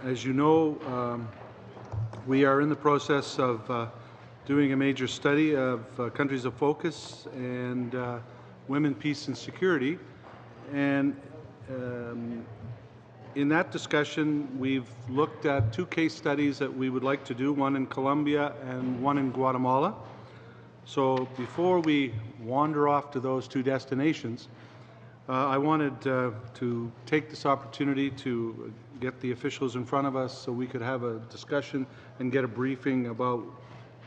As you know, we are in the process of doing a major study of countries of focus and women, peace and security. And in that discussion, we've looked at two case studies that we would like to do, one in Colombia and one in Guatemala. So before we wander off to those two destinations, I wanted to take this opportunity to get the officials in front of us so we could have a discussion and get a briefing about,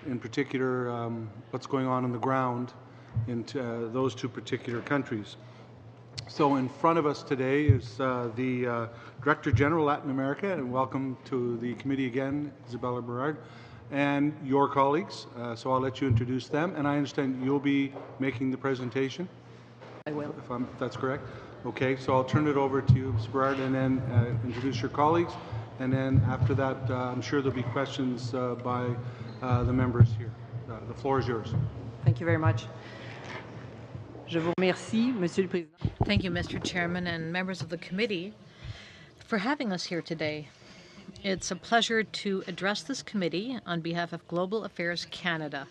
in particular, what's going on the ground in those two particular countries. So in front of us today is the Director General Latin America, and welcome to the committee again, Isabella Berard, and your colleagues. So I'll let you introduce them, and I understand you'll be making the presentation. I will. If that's correct. Okay, so I'll turn it over to you, Ms. Berard, and then introduce your colleagues. And then after that, I'm sure there'll be questions by the members here. The floor is yours. Thank you very much. Je vous remercie, Monsieur le Président. Thank you, Mr. Chairman and members of the committee, for having us here today. It's a pleasure to address this committee on behalf of Global Affairs Canada.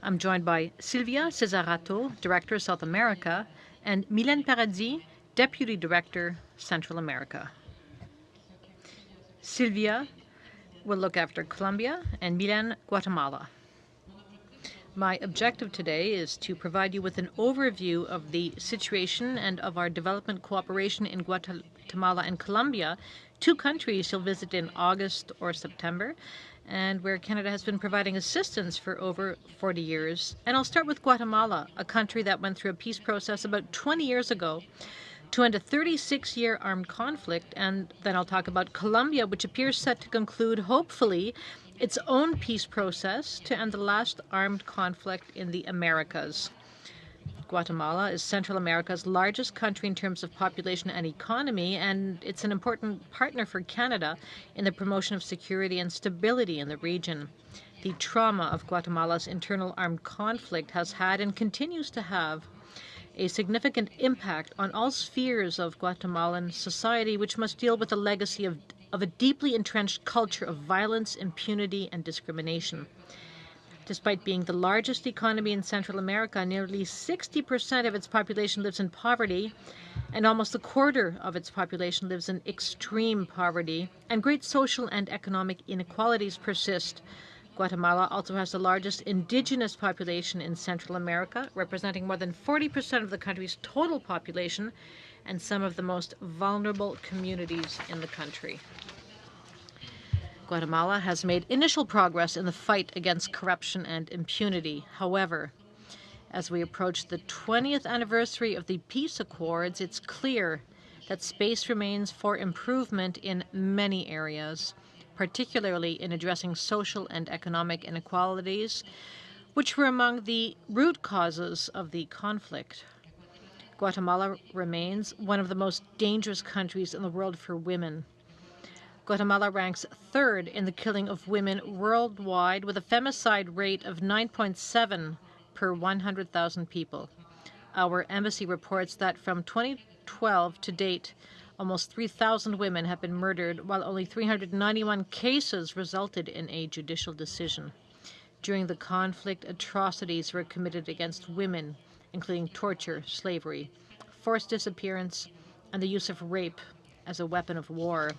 I'm joined by Silvia Cesarato, Director, South America, and Mylène Paradis, Deputy Director, Central America. Silvia will look after Colombia and Mylène, Guatemala. My objective today is to provide you with an overview of the situation and of our development cooperation in Guatemala and Colombia, two countries you'll visit in August or September, and where Canada has been providing assistance for over 40 years. And I'll start with Guatemala, a country that went through a peace process about 20 years ago to end a 36-year armed conflict. And then I'll talk about Colombia, which appears set to conclude, hopefully, its own peace process to end the last armed conflict in the Americas. Guatemala is Central America's largest country in terms of population and economy, and it's an important partner for Canada in the promotion of security and stability in the region. The trauma of Guatemala's internal armed conflict has had and continues to have a significant impact on all spheres of Guatemalan society, which must deal with the legacy of a deeply entrenched culture of violence, impunity, and discrimination. Despite being the largest economy in Central America, nearly 60% of its population lives in poverty, and almost a quarter of its population lives in extreme poverty, and great social and economic inequalities persist. Guatemala also has the largest indigenous population in Central America, representing more than 40% of the country's total population, and some of the most vulnerable communities in the country. Guatemala has made initial progress in the fight against corruption and impunity. However, as we approach the 20th anniversary of the peace accords, it's clear that space remains for improvement in many areas, particularly in addressing social and economic inequalities, which were among the root causes of the conflict. Guatemala remains one of the most dangerous countries in the world for women. Guatemala ranks third in the killing of women worldwide, with a femicide rate of 9.7 per 100,000 people. Our embassy reports that from 2012 to date, almost 3,000 women have been murdered, while only 391 cases resulted in a judicial decision. During the conflict, atrocities were committed against women, including torture, slavery, forced disappearance, and the use of rape as a weapon of war.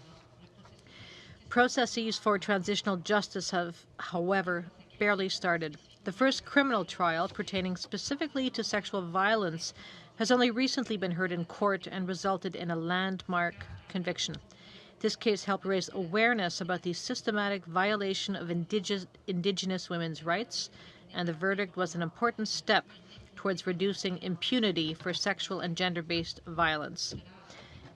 Processes for transitional justice have, however, barely started. The first criminal trial pertaining specifically to sexual violence has only recently been heard in court and resulted in a landmark conviction. This case helped raise awareness about the systematic violation of indigenous women's rights, and the verdict was an important step towards reducing impunity for sexual and gender-based violence.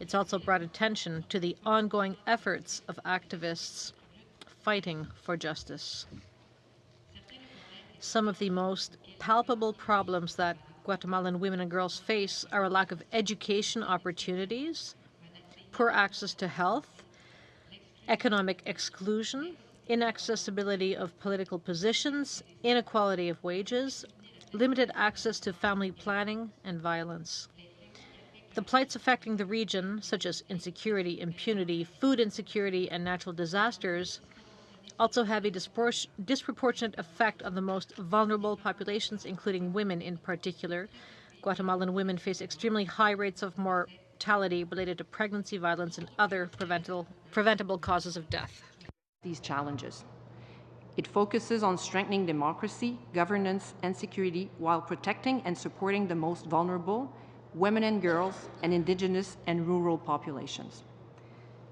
It's also brought attention to the ongoing efforts of activists fighting for justice. Some of the most palpable problems that Guatemalan women and girls face are a lack of education opportunities, poor access to health, economic exclusion, inaccessibility of political positions, inequality of wages, limited access to family planning, and violence. The plights affecting the region, such as insecurity, impunity, food insecurity, and natural disasters, also have a disproportionate effect on the most vulnerable populations, including women in particular. Guatemalan women face extremely high rates of mortality related to pregnancy, violence, and other preventable causes of death. These challenges. It focuses on strengthening democracy, governance, and security while protecting and supporting the most vulnerable, women and girls, and Indigenous and rural populations.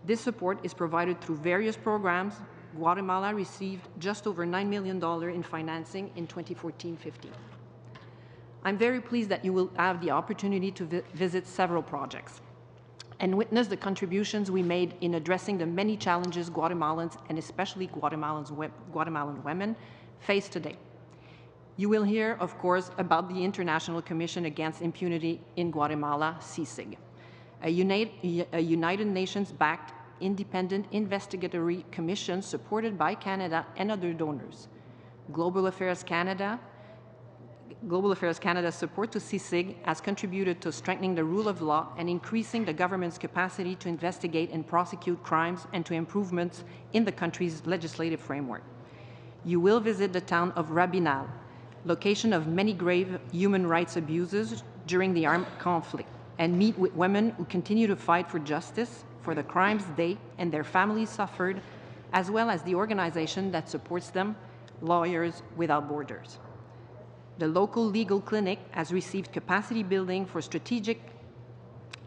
This support is provided through various programs. Guatemala received just over $9 million in financing in 2014-15. I'm very pleased that you will have the opportunity to visit several projects and witness the contributions we made in addressing the many challenges Guatemalans, and especially Guatemalan women, face today. You will hear, of course, about the International Commission Against Impunity in Guatemala, CICIG, a United Nations-backed independent investigatory commission supported by Canada and other donors. Global Affairs Canada's support to CICIG has contributed to strengthening the rule of law and increasing the government's capacity to investigate and prosecute crimes and to improvements in the country's legislative framework. You will visit the town of Rabinal, location of many grave human rights abuses during the armed conflict, and meet with women who continue to fight for justice for the crimes they and their families suffered, as well as the organization that supports them, Lawyers Without Borders. The local legal clinic has received capacity building for strategic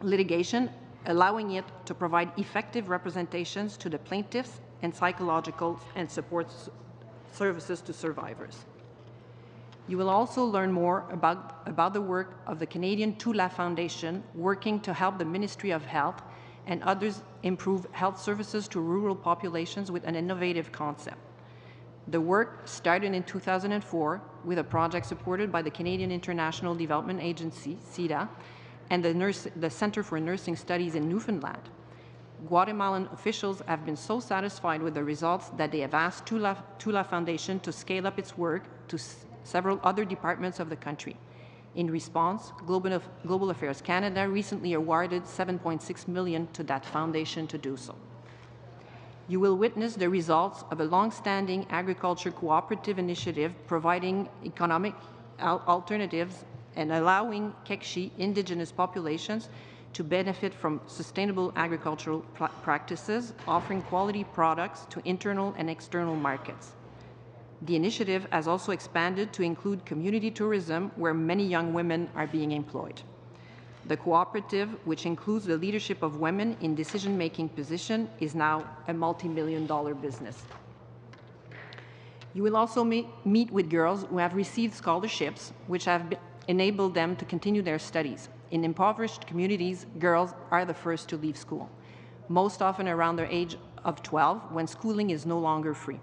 litigation, allowing it to provide effective representations to the plaintiffs and psychological and support services to survivors. You will also learn more about the work of the Canadian Tula Foundation, working to help the Ministry of Health and others improve health services to rural populations with an innovative concept. The work started in 2004 with a project supported by the Canadian International Development Agency, CIDA, and the Centre for Nursing Studies in Newfoundland. Guatemalan officials have been so satisfied with the results that they have asked Tula Foundation to scale up its work to several other departments of the country. In response, Global Affairs Canada recently awarded $7.6 million to that foundation to do so. You will witness the results of a long-standing agriculture cooperative initiative providing economic alternatives and allowing Kekchi Indigenous populations to benefit from sustainable agricultural practices, offering quality products to internal and external markets. The initiative has also expanded to include community tourism, where many young women are being employed. The cooperative, which includes the leadership of women in decision-making positions, is now a multi-million-dollar business. You will also meet with girls who have received scholarships, which have enabled them to continue their studies. In impoverished communities, girls are the first to leave school, most often around the age of 12, when schooling is no longer free.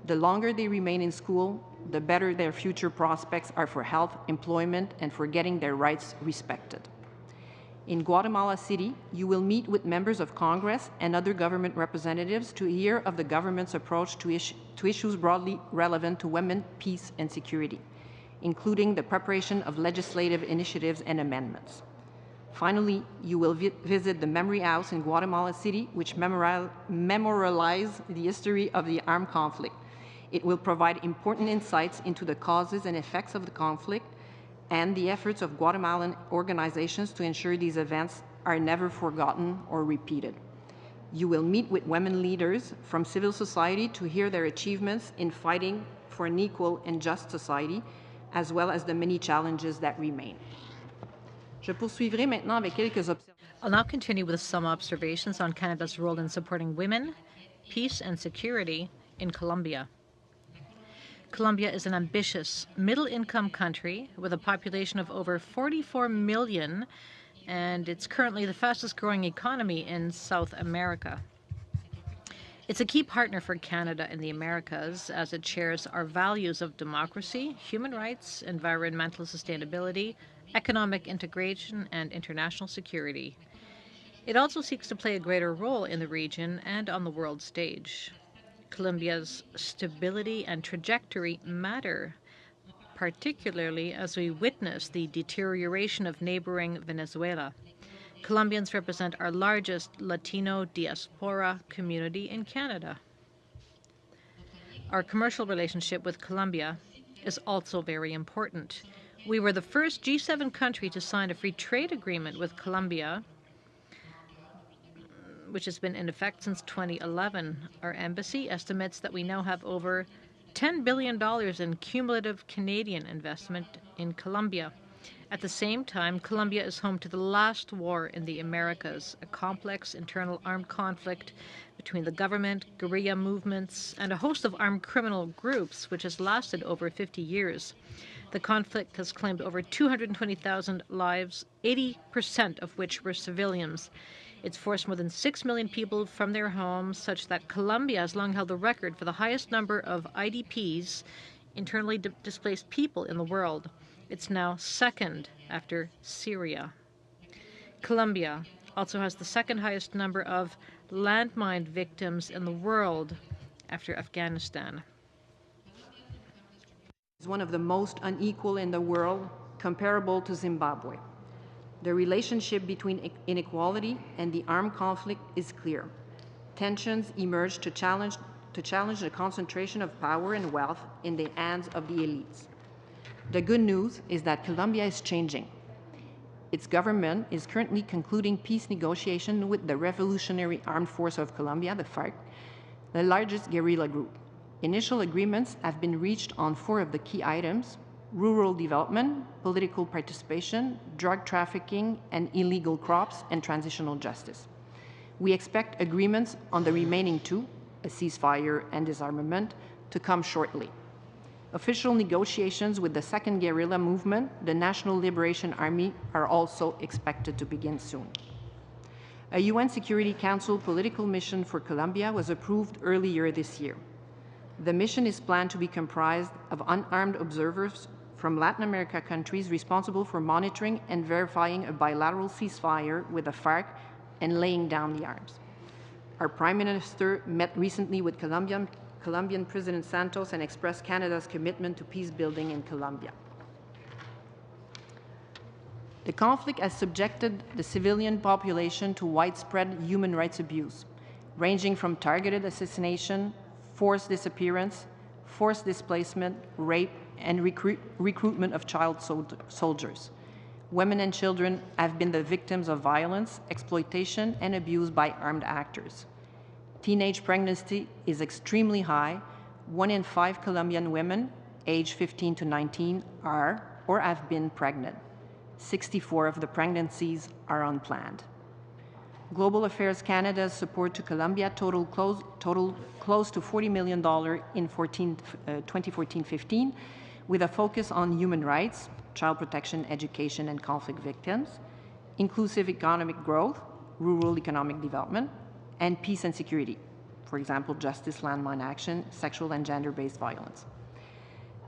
The longer they remain in school, the better their future prospects are for health, employment, and for getting their rights respected. In Guatemala City, you will meet with members of Congress and other government representatives to hear of the government's approach to issues broadly relevant to women, peace, and security, including the preparation of legislative initiatives and amendments. Finally, you will visit the Memory House in Guatemala City, which memorializes the history of the armed conflict. It will provide important insights into the causes and effects of the conflict and the efforts of Guatemalan organizations to ensure these events are never forgotten or repeated. You will meet with women leaders from civil society to hear their achievements in fighting for an equal and just society, as well as the many challenges that remain. Je poursuivrai maintenant avec quelques observations. I'll now continue with some observations on Canada's role in supporting women, peace, and security in Colombia. Colombia is an ambitious, middle-income country with a population of over 44 million and it's currently the fastest growing economy in South America. It's a key partner for Canada in the Americas as it shares our values of democracy, human rights, environmental sustainability, economic integration, and international security. It also seeks to play a greater role in the region and on the world stage. Colombia's stability and trajectory matter, particularly as we witness the deterioration of neighboring Venezuela. Colombians represent our largest Latino diaspora community in Canada. Our commercial relationship with Colombia is also very important. We were the first G7 country to sign a free trade agreement with Colombia, which has been in effect since 2011. Our embassy estimates that we now have over $10 billion in cumulative Canadian investment in Colombia. At the same time, Colombia is home to the last war in the Americas, a complex internal armed conflict between the government, guerrilla movements, and a host of armed criminal groups, which has lasted over 50 years. The conflict has claimed over 220,000 lives, 80% of which were civilians. It's forced more than 6 million people from their homes, such that Colombia has long held the record for the highest number of IDPs, internally displaced people, in the world. It's now second after Syria. Colombia also has the second highest number of landmine victims in the world after Afghanistan. It's one of the most unequal in the world, comparable to Zimbabwe. The relationship between inequality and the armed conflict is clear. Tensions emerge to challenge the concentration of power and wealth in the hands of the elites. The good news is that Colombia is changing. Its government is currently concluding peace negotiations with the Revolutionary Armed Force of Colombia, the FARC, the largest guerrilla group. Initial agreements have been reached on 4 of the key items: rural development, political participation, drug trafficking, and illegal crops, and transitional justice. We expect agreements on the remaining 2, a ceasefire and disarmament, to come shortly. Official negotiations with the second guerrilla movement, the National Liberation Army, are also expected to begin soon. A UN Security Council political mission for Colombia was approved earlier this year. The mission is planned to be comprised of unarmed observers from Latin America countries responsible for monitoring and verifying a bilateral ceasefire with the FARC and laying down the arms. Our Prime Minister met recently with Colombian President Santos and expressed Canada's commitment to peace building in Colombia. The conflict has subjected the civilian population to widespread human rights abuse, ranging from targeted assassination, forced disappearance, forced displacement, rape, and recruitment of child soldiers. Women and children have been the victims of violence, exploitation, and abuse by armed actors. Teenage pregnancy is extremely high. 1 in 5 Colombian women, aged 15 to 19, are or have been pregnant. 64 of the pregnancies are unplanned. Global Affairs Canada's support to Colombia totaled close to $40 million in 2014-15, with a focus on human rights, child protection, education, and conflict victims, inclusive economic growth, rural economic development, and peace and security, for example, justice, landmine action, sexual and gender-based violence.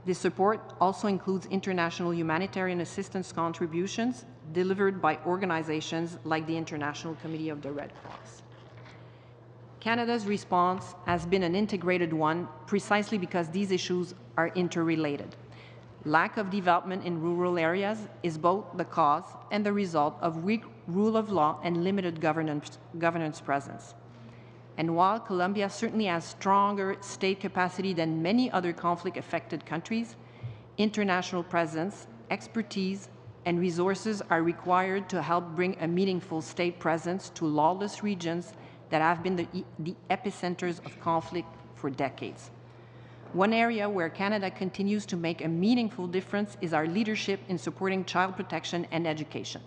This support also includes international humanitarian assistance contributions delivered by organizations like the International Committee of the Red Cross. Canada's response has been an integrated one precisely because these issues are interrelated. Lack of development in rural areas is both the cause and the result of weak rule of law and limited governance presence. And while Colombia certainly has stronger state capacity than many other conflict-affected countries, international presence, expertise, and resources are required to help bring a meaningful state presence to lawless regions that have been the epicenters of conflict for decades. One area where Canada continues to make a meaningful difference is our leadership in supporting child protection and education.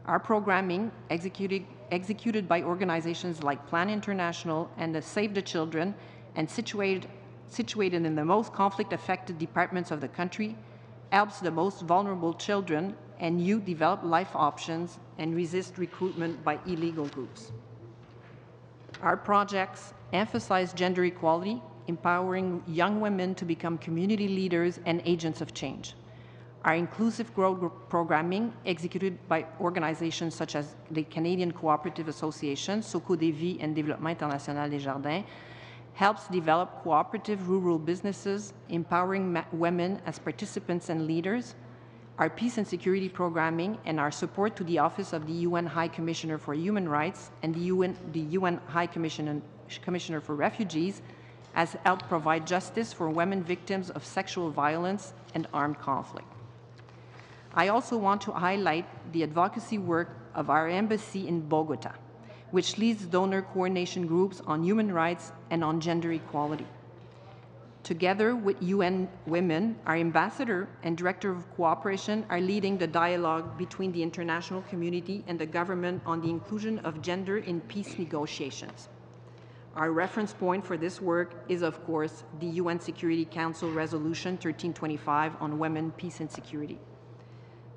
Our programming, executed by organizations like Plan International and the Save the Children, and situated in the most conflict-affected departments of the country, helps the most vulnerable children and youth develop life options and resist recruitment by illegal groups. Our projects emphasize gender equality, empowering young women to become community leaders and agents of change. Our inclusive growth programming, executed by organizations such as the Canadian Cooperative Association, Soco des Vies and Développement International Desjardins, helps develop cooperative rural businesses, empowering women as participants and leaders. Our peace and security programming and our support to the Office of the UN High Commissioner for Human Rights and the UN High Commissioner for Refugees has helped provide justice for women victims of sexual violence and armed conflict. I also want to highlight the advocacy work of our embassy in Bogota, which leads donor coordination groups on human rights and on gender equality. Together with UN Women, our ambassador and director of cooperation are leading the dialogue between the international community and the government on the inclusion of gender in peace negotiations. Our reference point for this work is, of course, the UN Security Council Resolution 1325 on women, peace and security.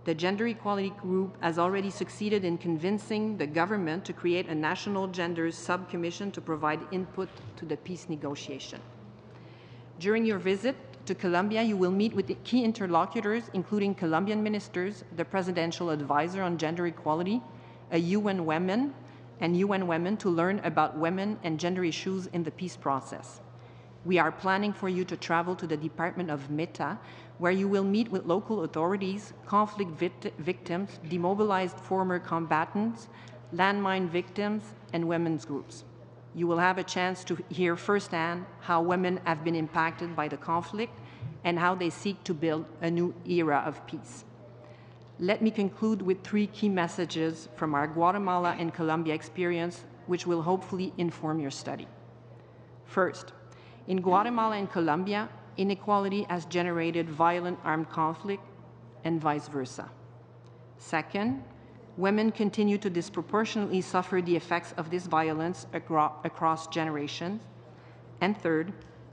The Gender Equality Group has already succeeded in convincing the government to create a national gender subcommission to provide input to the peace negotiation. During your visit to Colombia, you will meet with the key interlocutors, including Colombian ministers, the Presidential Advisor on Gender Equality, a UN Women, and UN Women to learn about women and gender issues in the peace process. We are planning for you to travel to the Department of Meta, where you will meet with local authorities, conflict victims, demobilized former combatants, landmine victims, and women's groups. You will have a chance to hear firsthand how women have been impacted by the conflict and how they seek to build a new era of peace. Let me conclude with 3 key messages from our Guatemala and Colombia experience, which will hopefully inform your study. First, in Guatemala and Colombia, inequality has generated violent armed conflict and vice versa. Second, women continue to disproportionately suffer the effects of this violence across generations. And third,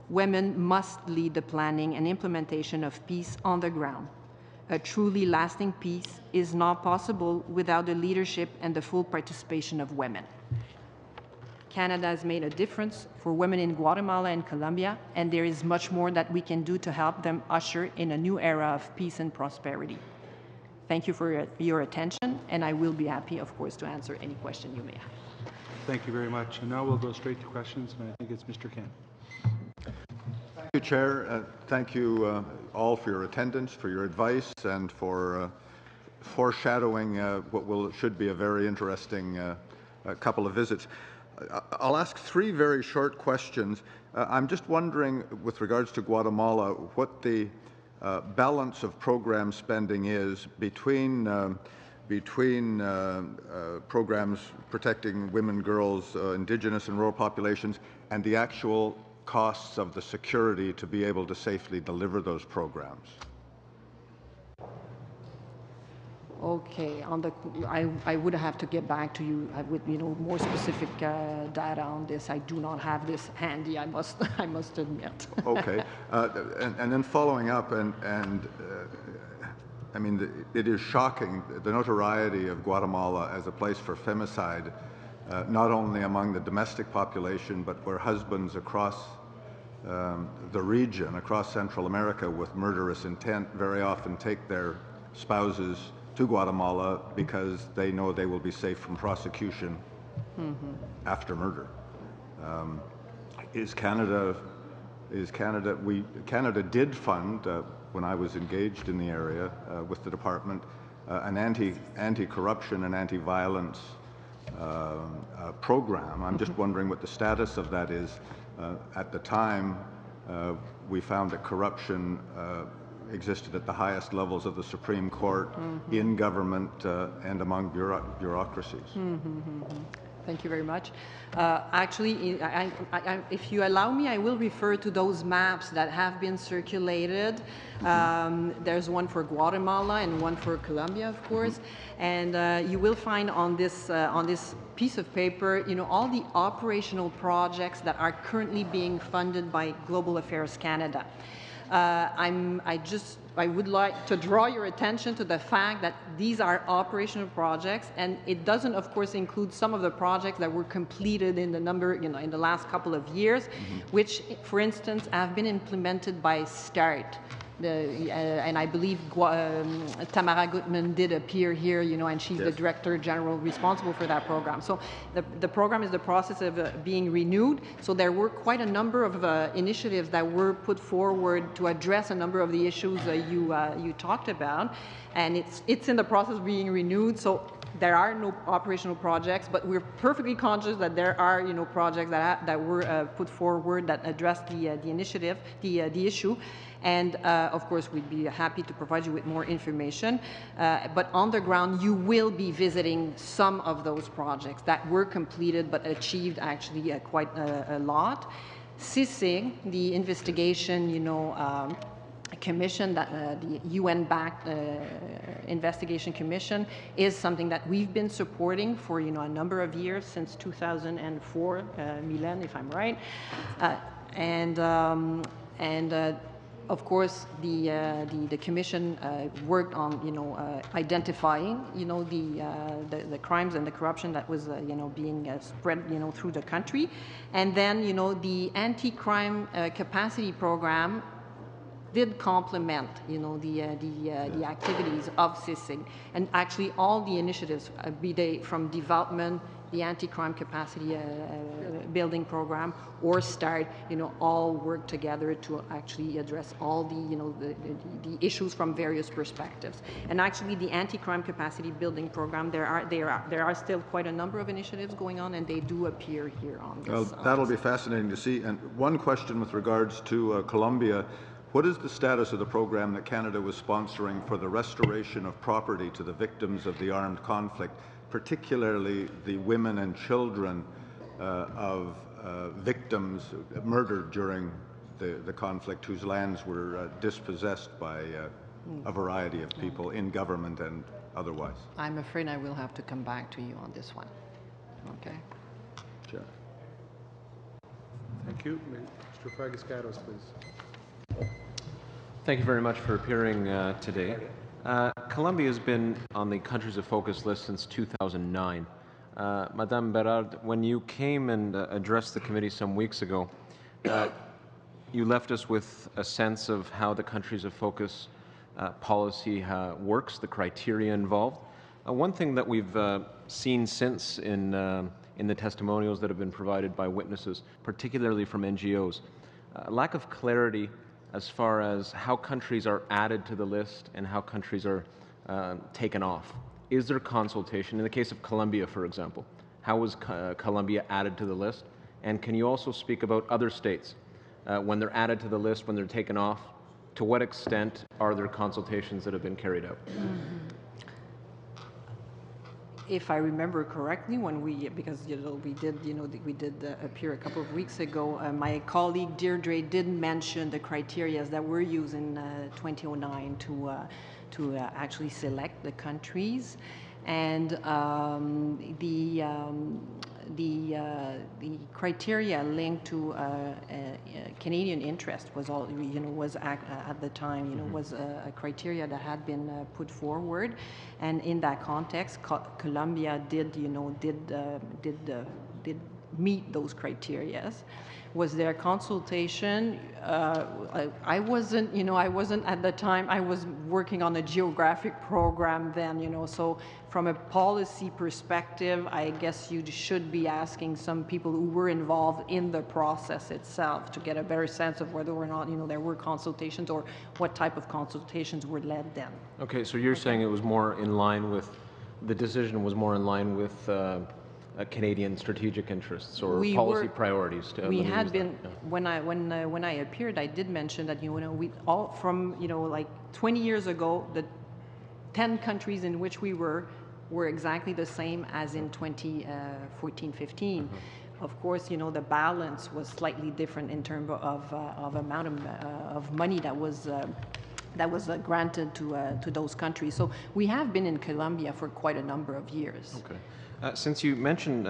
women must lead the planning and implementation of peace on the ground. A truly lasting peace is not possible without the leadership and the full participation of women. Canada has made a difference for women in Guatemala and Colombia, and there is much more that we can do to help them usher in a new era of peace and prosperity. Thank you for your attention, and I will be happy, of course, to answer any question you may have. Thank you very much. And now we'll go straight to questions, and I think it's Mr. Kent. Thank you, Chair. Thank you all for your attendance, for your advice, and for foreshadowing what should be a very interesting couple of visits. I'll ask 3 very short questions. I'm just wondering, with regards to Guatemala, what the balance of program spending is between programs protecting women, girls, indigenous and rural populations, and the actual costs of the security to be able to safely deliver those programs. Okay, I would have to get back to you with more specific data on this. I do not have this handy. I must admit. Okay, and then following up, I mean, it is shocking the notoriety of Guatemala as a place for femicide, not only among the domestic population, but where husbands across the region, across Central America, with murderous intent, very often take their spouses to Guatemala because they know they will be safe from prosecution after murder. Canada did fund, when I was engaged in the area with the department, an anti-corruption and anti-violence program. I'm just wondering what the status of that is. At the time, we found that corruption existed at the highest levels of the Supreme Court, in government, and among bureaucracies. Thank you very much. Actually, if you allow me, I will refer to those maps that have been circulated. There's one for Guatemala and one for Colombia, of course. And you will find on this piece of paper, all the operational projects that are currently being funded by Global Affairs Canada. I would like to draw your attention to the fact that these are operational projects, and it doesn't, of course, include some of the projects that were completed in the in the last couple of years, which, for instance, have been implemented by START. And I believe Tamara Gutman did appear here, and she's the Director General responsible for that program. So the program is the process of being renewed. So there were quite a number of initiatives that were put forward to address a number of the issues you talked about, and it's in the process of being renewed. So there are no operational projects, but we're perfectly conscious that there are, projects that were put forward that address the initiative, the issue. And of course, we'd be happy to provide you with more information. But on the ground, you will be visiting some of those projects that were completed but achieved actually quite a lot. CICIG, the investigation, commission, that the UN-backed investigation commission, is something that we've been supporting for a number of years, since 2004, Mylène, if I'm right, of course, the commission worked on identifying the crimes and the corruption that was being spread through the country, and then the anti-crime capacity program did complement, the activities of CICIG, and actually all the initiatives, be they from development, the anti-crime capacity building program, or START, all work together to actually address all the issues from various perspectives. And actually, the anti-crime capacity building program, there are still quite a number of initiatives going on, and they do appear here on this. Well, that'll be fascinating to see. And one question with regards to Colombia. What is the status of the program that Canada was sponsoring for the restoration of property to the victims of the armed conflict, particularly the women and children of victims murdered during the conflict, whose lands were dispossessed by a variety of people in government and otherwise? I'm afraid I will have to come back to you on this one. Okay. Sure. Thank you. Mr. Fragascatos, please. Thank you very much for appearing today. Colombia has been on the countries of focus list since 2009. Madame Berard, when you came and addressed the committee some weeks ago, you left us with a sense of how the countries of focus policy works, the criteria involved. One thing that we've seen since in the testimonials that have been provided by witnesses, particularly from NGOs, a lack of clarity as far as how countries are added to the list and how countries are taken off. Is there consultation? In the case of Colombia, for example, how was Colombia added to the list? And can you also speak about other states? When they're added to the list, when they're taken off, to what extent are there consultations that have been carried out? If I remember correctly, because we did appear a couple of weeks ago, my colleague Deirdre did mention the criteria that were used in 2009 to actually select the countries, and the criteria linked to Canadian interest was at the time was a criteria that had been put forward, and in that context, Colombia did meet those criteria. Was there consultation? I wasn't at the time. I was working on a geographic program then, so from a policy perspective, I guess you should be asking some people who were involved in the process itself to get a better sense of whether or not, there were consultations or what type of consultations were led then. Okay, so you're saying it was more in line with, the decision was more in line with Canadian strategic interests or policy priorities. We had been, when I appeared, I did mention that we all from like 20 years ago, the 10 countries in which we were exactly the same as in 2014-15. Of course, the balance was slightly different in terms of amount of money that was granted to those countries. So we have been in Colombia for quite a number of years. Okay. Since you mentioned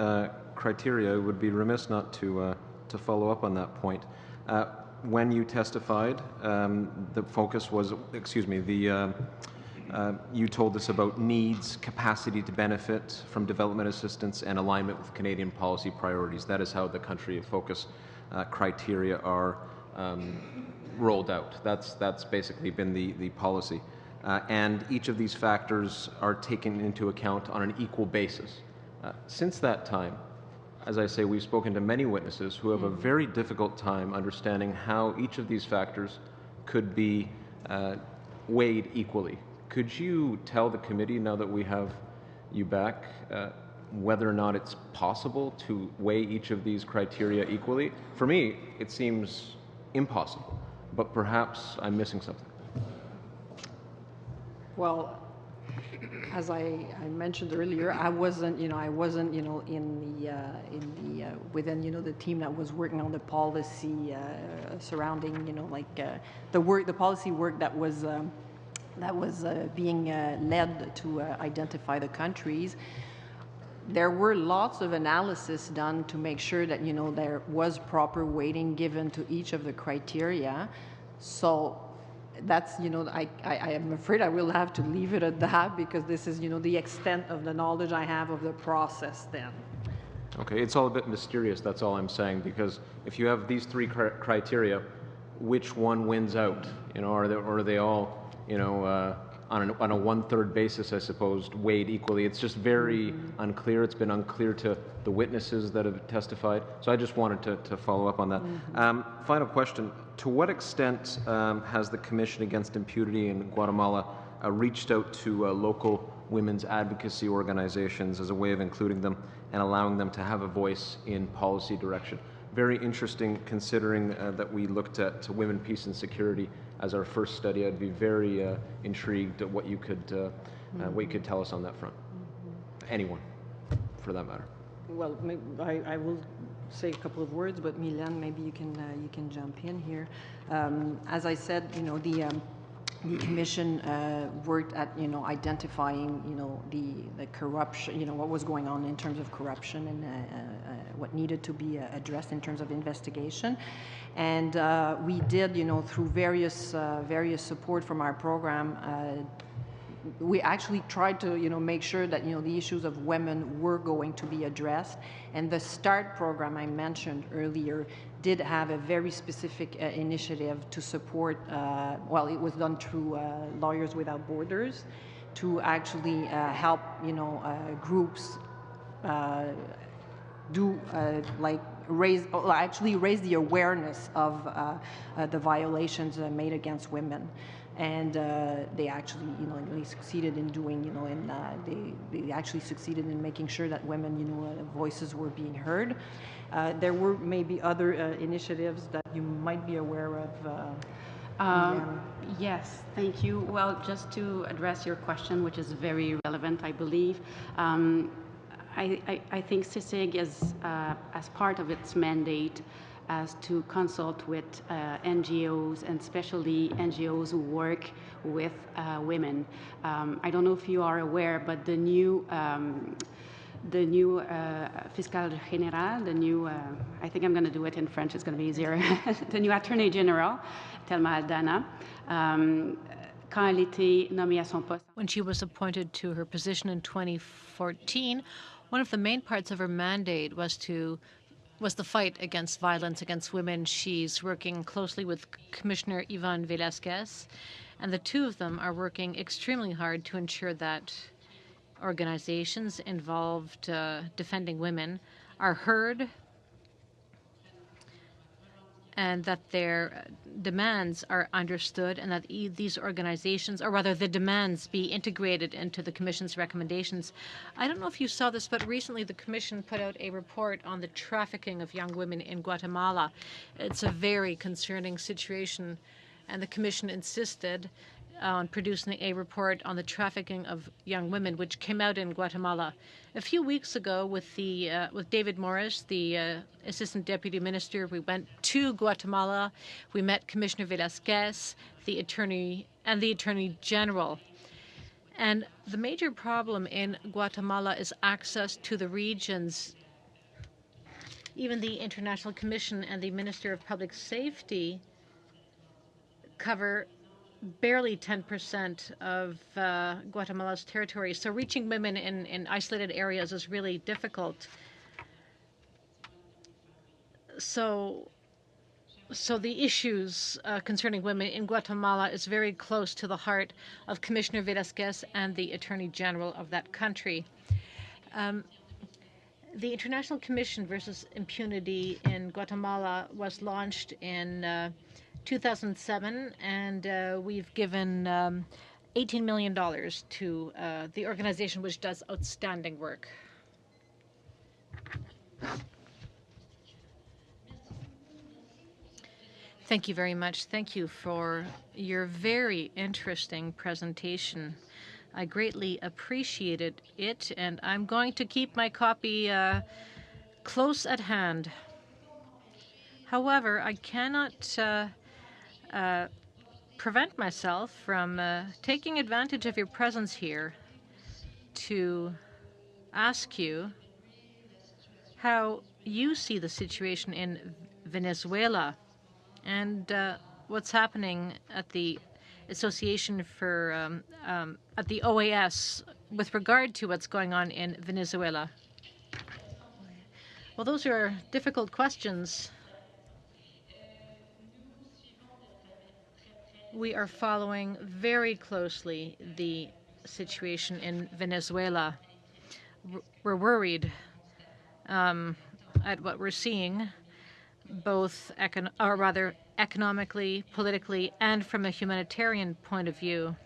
criteria, I would be remiss not to follow up on that point. when you testified, the focus was, you told us about needs, capacity to benefit from development assistance, and alignment with Canadian policy priorities. That is how the country of focus criteria are rolled out. That's basically been the policy. And each of these factors are taken into account on an equal basis. Since that time, as I say, we've spoken to many witnesses who have a very difficult time understanding how each of these factors could be weighed equally. Could you tell the committee, now that we have you back, whether or not it's possible to weigh each of these criteria equally? For me, it seems impossible, but perhaps I'm missing something. Well, as I mentioned earlier, I wasn't in the within the team that was working on the policy surrounding the policy work that was being led to identify the countries. There were lots of analysis done to make sure that there was proper weighting given to each of the criteria. So that's I am afraid I will have to leave it at that, because this is the extent of the knowledge I have of the process then. Okay, it's all a bit mysterious, that's all I'm saying, because if you have these three criteria, which one wins out? Are they all on a one-third basis, I suppose, weighed equally? It's just very unclear. It's been unclear to the witnesses that have testified. So I just wanted to follow up on that. Final question. To what extent has the Commission Against Impunity in Guatemala reached out to local women's advocacy organizations as a way of including them and allowing them to have a voice in policy direction? Very interesting, considering that we looked at women, peace, and security as our first study. I'd be very intrigued at what you could tell us on that front. Anyone, for that matter. Well, I will say a couple of words, but Milan, maybe you can jump in here. As I said, the Commission worked at identifying the corruption, what was going on in terms of corruption and what needed to be addressed in terms of investigation, and we did through various support from our program. We actually tried to make sure that the issues of women were going to be addressed, and the START program I mentioned earlier did have a very specific initiative to support. It was done through Lawyers Without Borders to actually help groups raise the awareness of the violations made against women. And they actually, they succeeded in doing, they actually succeeded in making sure that women, voices were being heard. There were maybe other initiatives that you might be aware of. Yes, thank you. Well, just to address your question, which is very relevant, I believe. I think CICIG is, as part of its mandate, as to consult with NGOs, and especially NGOs who work with women. I don't know if you are aware, but the new Fiscal General, the new, I think I'm going to do it in French, it's going to be easier, the new Attorney General, Thelma Aldana, quand elle était nommée à son poste. When she was appointed to her position in 2014, one of the main parts of her mandate was the fight against violence against women. She's working closely with Commissioner Ivan Velasquez, and the two of them are working extremely hard to ensure that organizations involved defending women are heard, and that their demands are understood, and that these organizations, or rather the demands, be integrated into the Commission's recommendations. I don't know if you saw this, but recently the Commission put out a report on the trafficking of young women in Guatemala. It's a very concerning situation, and the Commission insisted on producing a report on the trafficking of young women, which came out in Guatemala. A few weeks ago, with David Morris, the Assistant Deputy Minister, we went to Guatemala. We met Commissioner Velasquez, the Attorney General. And the major problem in Guatemala is access to the region's Even the International Commission and the Minister of Public Safety cover barely 10% of Guatemala's territory. So reaching women in isolated areas is really difficult. So the issues concerning women in Guatemala is very close to the heart of Commissioner Velasquez and the Attorney General of that country. The International Commission versus Impunity in Guatemala was launched in 2007, and we've given $18 million to the organization, which does outstanding work. Thank you very much. Thank you for your very interesting presentation. I greatly appreciated it, and I'm going to keep my copy close at hand. However, I cannot prevent myself from taking advantage of your presence here to ask you how you see the situation in Venezuela and what's happening at the Association for at the OAS with regard to what's going on in Venezuela. Well, those are difficult questions. We are following very closely the situation in Venezuela. We're worried at what we're seeing, both economically, politically, and from a humanitarian point of view.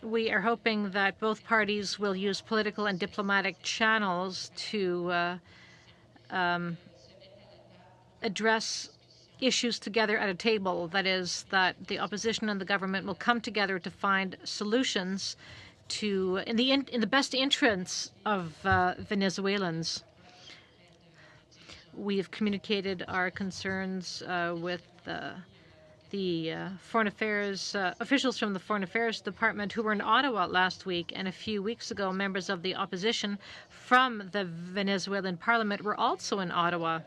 We are hoping that both parties will use political and diplomatic channels to address issues together at a table. That is, that the opposition and the government will come together to find solutions to, in the best interests of Venezuelans. We have communicated our concerns with the Foreign Affairs officials from the Foreign Affairs Department who were in Ottawa last week, and a few weeks ago members of the opposition from the Venezuelan Parliament were also in Ottawa.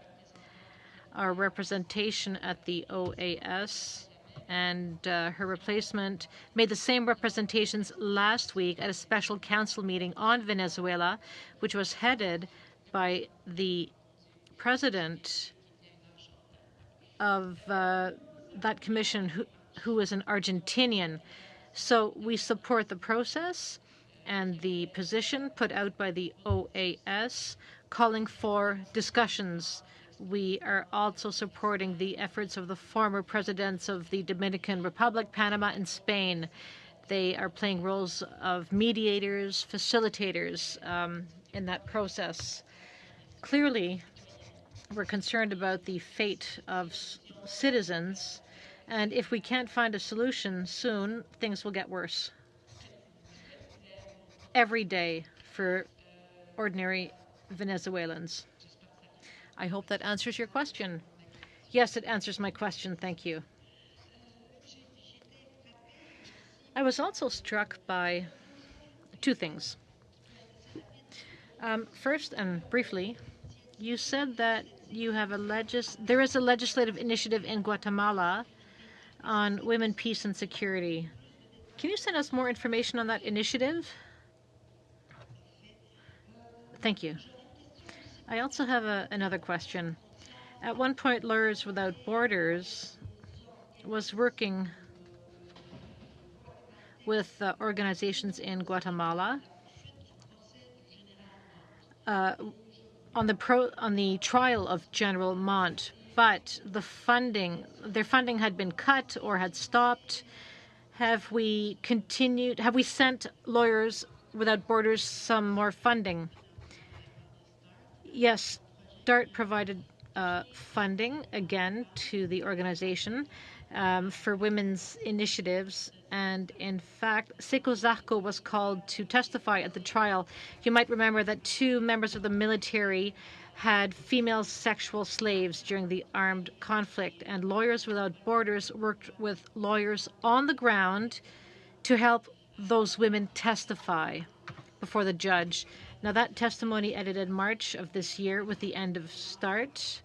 Our representation at the OAS and her replacement made the same representations last week at a special council meeting on Venezuela, which was headed by the president of that commission, who is an Argentinian. So we support the process and the position put out by the OAS calling for discussions. We are also supporting the efforts of the former presidents of the Dominican Republic, Panama, and Spain. They are playing roles of mediators, facilitators in that process. Clearly, we're concerned about the fate of citizens, and if we can't find a solution soon, things will get worse. Every day for ordinary Venezuelans. I hope that answers your question. Yes, it answers my question. Thank you. I was also struck by two things. First, and briefly, you said that you have there is a legislative initiative in Guatemala on women, peace, and security. Can you send us more information on that initiative? Thank you. I also have another question. At one point, Lawyers Without Borders was working with organizations in Guatemala on the trial of General Montt, but their funding had been cut or had stopped. Have we sent Lawyers Without Borders some more funding? Yes, DART provided funding again to the organization for women's initiatives, and in fact, Seiko Zarco was called to testify at the trial. You might remember that 2 members of the military had female sexual slaves during the armed conflict, and Lawyers Without Borders worked with lawyers on the ground to help those women testify before the judge. Now, that testimony ended in March of this year with the end of START.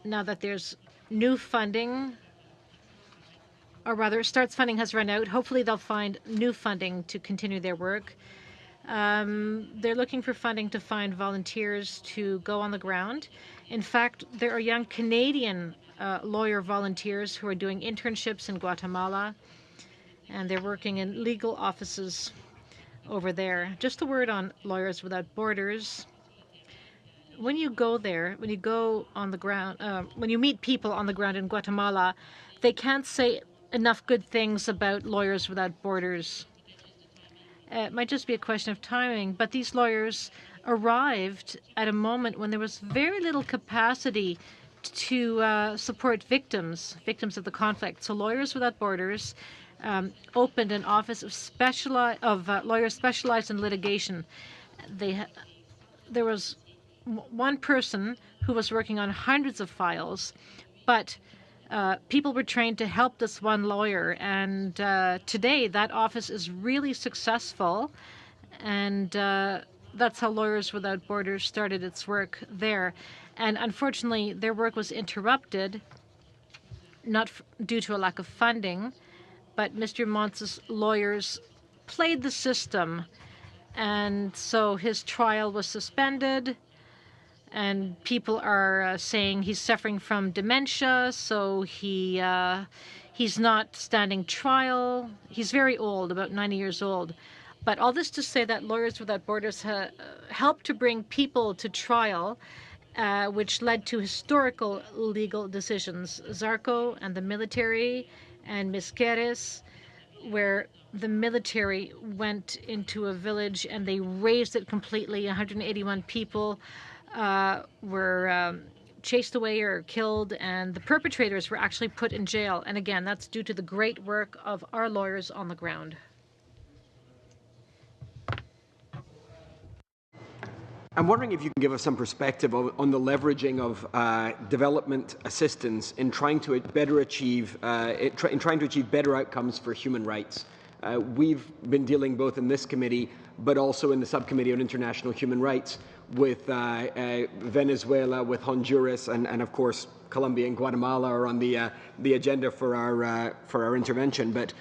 Now that there's new funding, or rather, START's funding has run out. Hopefully, they'll find new funding to continue their work. They're looking for funding to find volunteers to go on the ground. In fact, there are young Canadian lawyer volunteers who are doing internships in Guatemala, and they're working in legal offices over there. Just a word on Lawyers Without Borders. When you go there, when you go on the ground, when you meet people on the ground in Guatemala, they can't say enough good things about Lawyers Without Borders. It might just be a question of timing, but these lawyers arrived at a moment when there was very little capacity to support victims of the conflict. So Lawyers Without Borders opened an office of lawyers specialized in litigation. There was one person who was working on hundreds of files, but people were trained to help this one lawyer, and today that office is really successful, and that's how Lawyers Without Borders started its work there. And unfortunately, their work was interrupted, not due to a lack of funding, but Mr. Monts's lawyers played the system, and so his trial was suspended. And people are saying he's suffering from dementia, so he's not standing trial. He's very old, about 90 years old. But all this to say that Lawyers Without Borders helped to bring people to trial, which led to historical legal decisions. Zarco and the military and Misqueres, where the military went into a village and they razed it completely. 181 people were chased away or killed, and the perpetrators were actually put in jail. And again, that's due to the great work of our lawyers on the ground. I'm wondering if you can give us some perspective on the leveraging of development assistance in trying to better achieve better outcomes for human rights. We've been dealing both in this committee but also in the subcommittee on international human rights with Venezuela, with Honduras, and of course Colombia and Guatemala are on the agenda for our intervention. But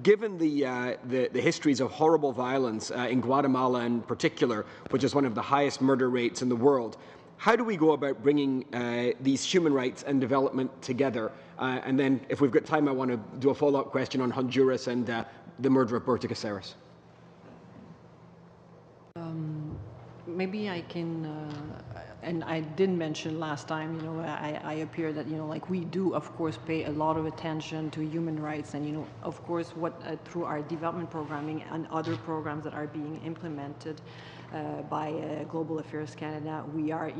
given the histories of horrible violence in Guatemala in particular, which is one of the highest murder rates in the world, how do we go about bringing these human rights and development together? And then, if we've got time, I want to do a follow-up question on Honduras and the murder of Berta Caceres. Maybe I can, and I did mention last time, I appear that, like we do, of course, pay a lot of attention to human rights, and, of course, through our development programming and other programs that are being implemented by Global Affairs Canada, we are,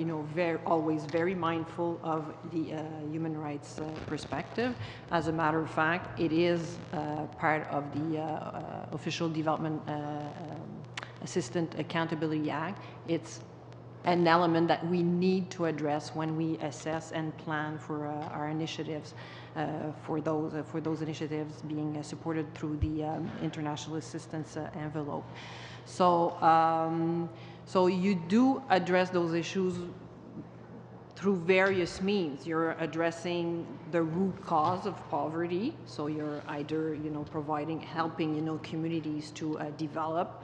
always very mindful of the human rights perspective. As a matter of fact, it is part of the Official Development Assistant Accountability Act. It's an element that we need to address when we assess and plan for our initiatives, for those initiatives being supported through the international assistance envelope. So, so you do address those issues through various means. You're addressing the root cause of poverty. So you're either, helping, communities to develop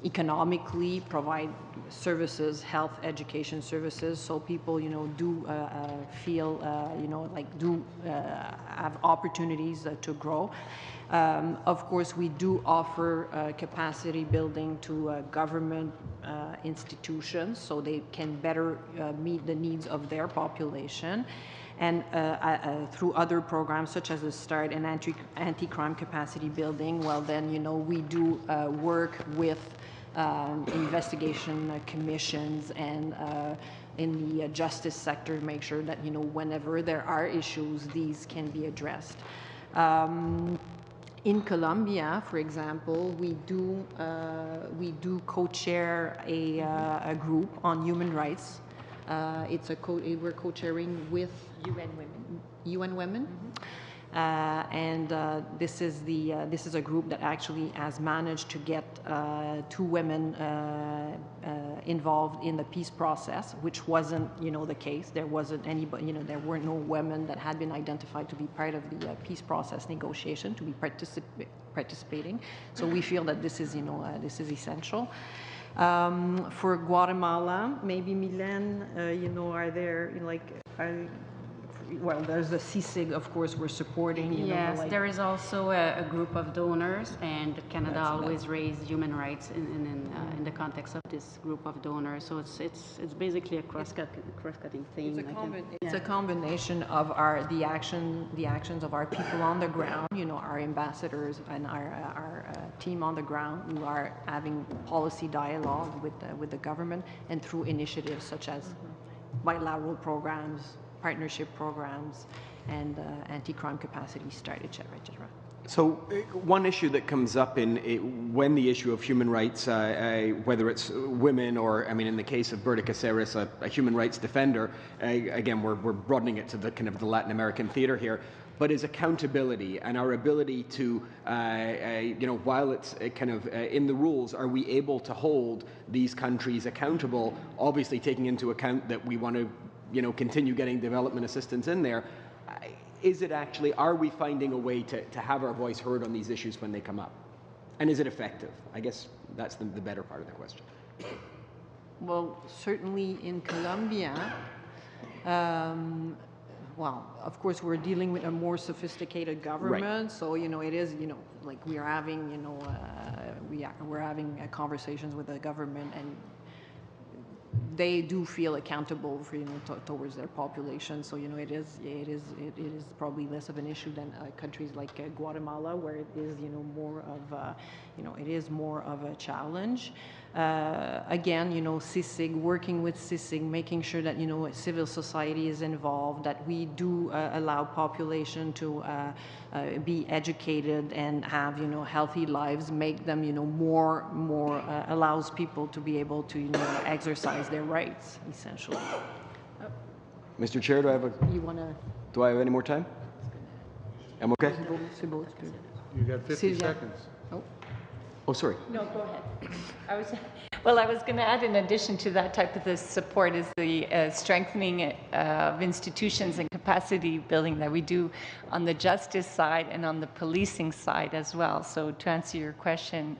economically, provide services, health, education services, so people, do feel, have opportunities to grow. Of course, we do offer capacity building to government institutions, so they can better meet the needs of their population. And through other programs such as the START and anti-crime capacity building, well then, we do work with investigation commissions and in the justice sector to make sure that, whenever there are issues, these can be addressed. In Colombia, for example, we do co-chair a group on human rights. We're co-chairing with UN Women. UN Women. This is a group that actually has managed to get 2 women involved in the peace process, which wasn't, the case. There wasn't anybody, there were no women that had been identified to be part of the peace process negotiation, to be participating. So we feel that this is, this is essential. For Guatemala, maybe Milen, are there well, there's the CICIG, of course, we're supporting. Yes, there is also a group of donors, and Canada always raised human rights in the context of this group of donors. So it's basically a cross-cutting thing. It's a combination of the actions of our people on the ground, our ambassadors and our team on the ground who are having policy dialogue with the government, and through initiatives such as bilateral programs, partnership programs, and anti-crime capacity strategy, etc. So one issue that comes up when the issue of human rights, whether it's women or, in the case of Berta Caceres, a human rights defender, again, we're broadening it to the kind of the Latin American theater here, but is accountability and our ability to, while it's kind of in the rules, are we able to hold these countries accountable, obviously taking into account that we want to continue getting development assistance in there. Is it actually, are we finding a way to have our voice heard on these issues when they come up? And is it effective? I guess that's the better part of the question. Well, certainly in Colombia, well, of course, we're dealing with a more sophisticated government, right. So it is, like we're having, we're having conversations with the government, and they do feel accountable for towards their population. So it is probably less of an issue than countries like Guatemala, where it is more of it is more of a challenge. Again, CICIG, working with CICIG, making sure that civil society is involved, that we do allow population to be educated and have healthy lives, make them more allows people to be able to exercise their rights, essentially. Mr. Chair, do I have any more time? I'm okay. You got 50 seconds. Oh, sorry. No, go ahead. I was going to add, in addition to that type of this support, is the strengthening of institutions and capacity building that we do on the justice side and on the policing side as well. So to answer your question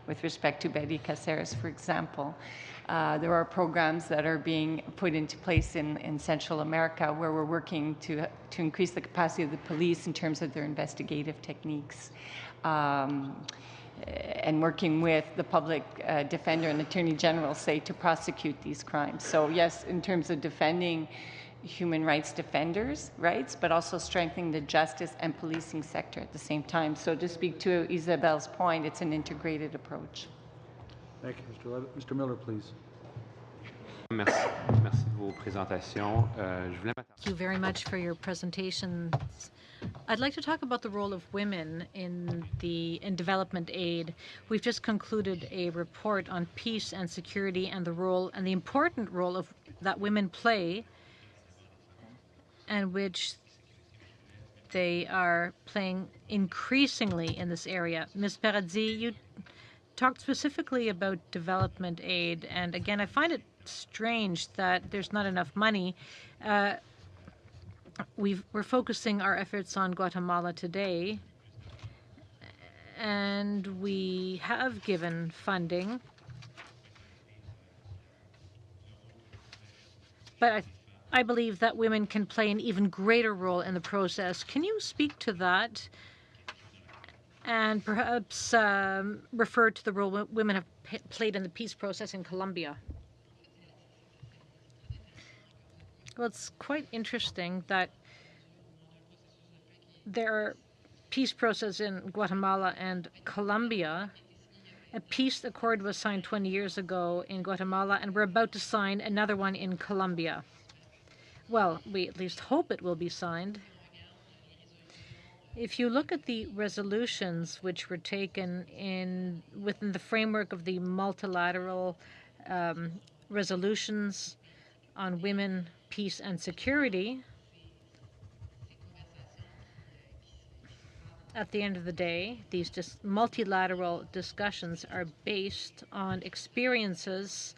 with respect to Betty Caceres, for example, there are programs that are being put into place in Central America where we're working to increase the capacity of the police in terms of their investigative techniques. And working with the public defender and attorney general, say, to prosecute these crimes. So yes, in terms of defending human rights defenders' rights, but also strengthening the justice and policing sector at the same time. So to speak to Isabelle's point, it's an integrated approach. Thank you, Mr. Levitt. Mr. Miller, please. Merci de vos présentations. Thank you very much for your presentations. I'd like to talk about the role of women in development aid. We've just concluded a report on peace and security and the important role that women play, and which they are playing increasingly in this area. Ms. Paradis, you talked specifically about development aid, and again, I find it strange that there's not enough money. We're focusing our efforts on Guatemala today, and we have given funding, but I believe that women can play an even greater role in the process. Can you speak to that and perhaps refer to the role women have played in the peace process in Colombia? Well, it's quite interesting that there are peace processes in Guatemala and Colombia. A peace accord was signed 20 years ago in Guatemala, and we're about to sign another one in Colombia. Well, we at least hope it will be signed. If you look at the resolutions which were taken within the framework of the multilateral resolutions on women, peace, and security, at the end of the day, these multilateral discussions are based on experiences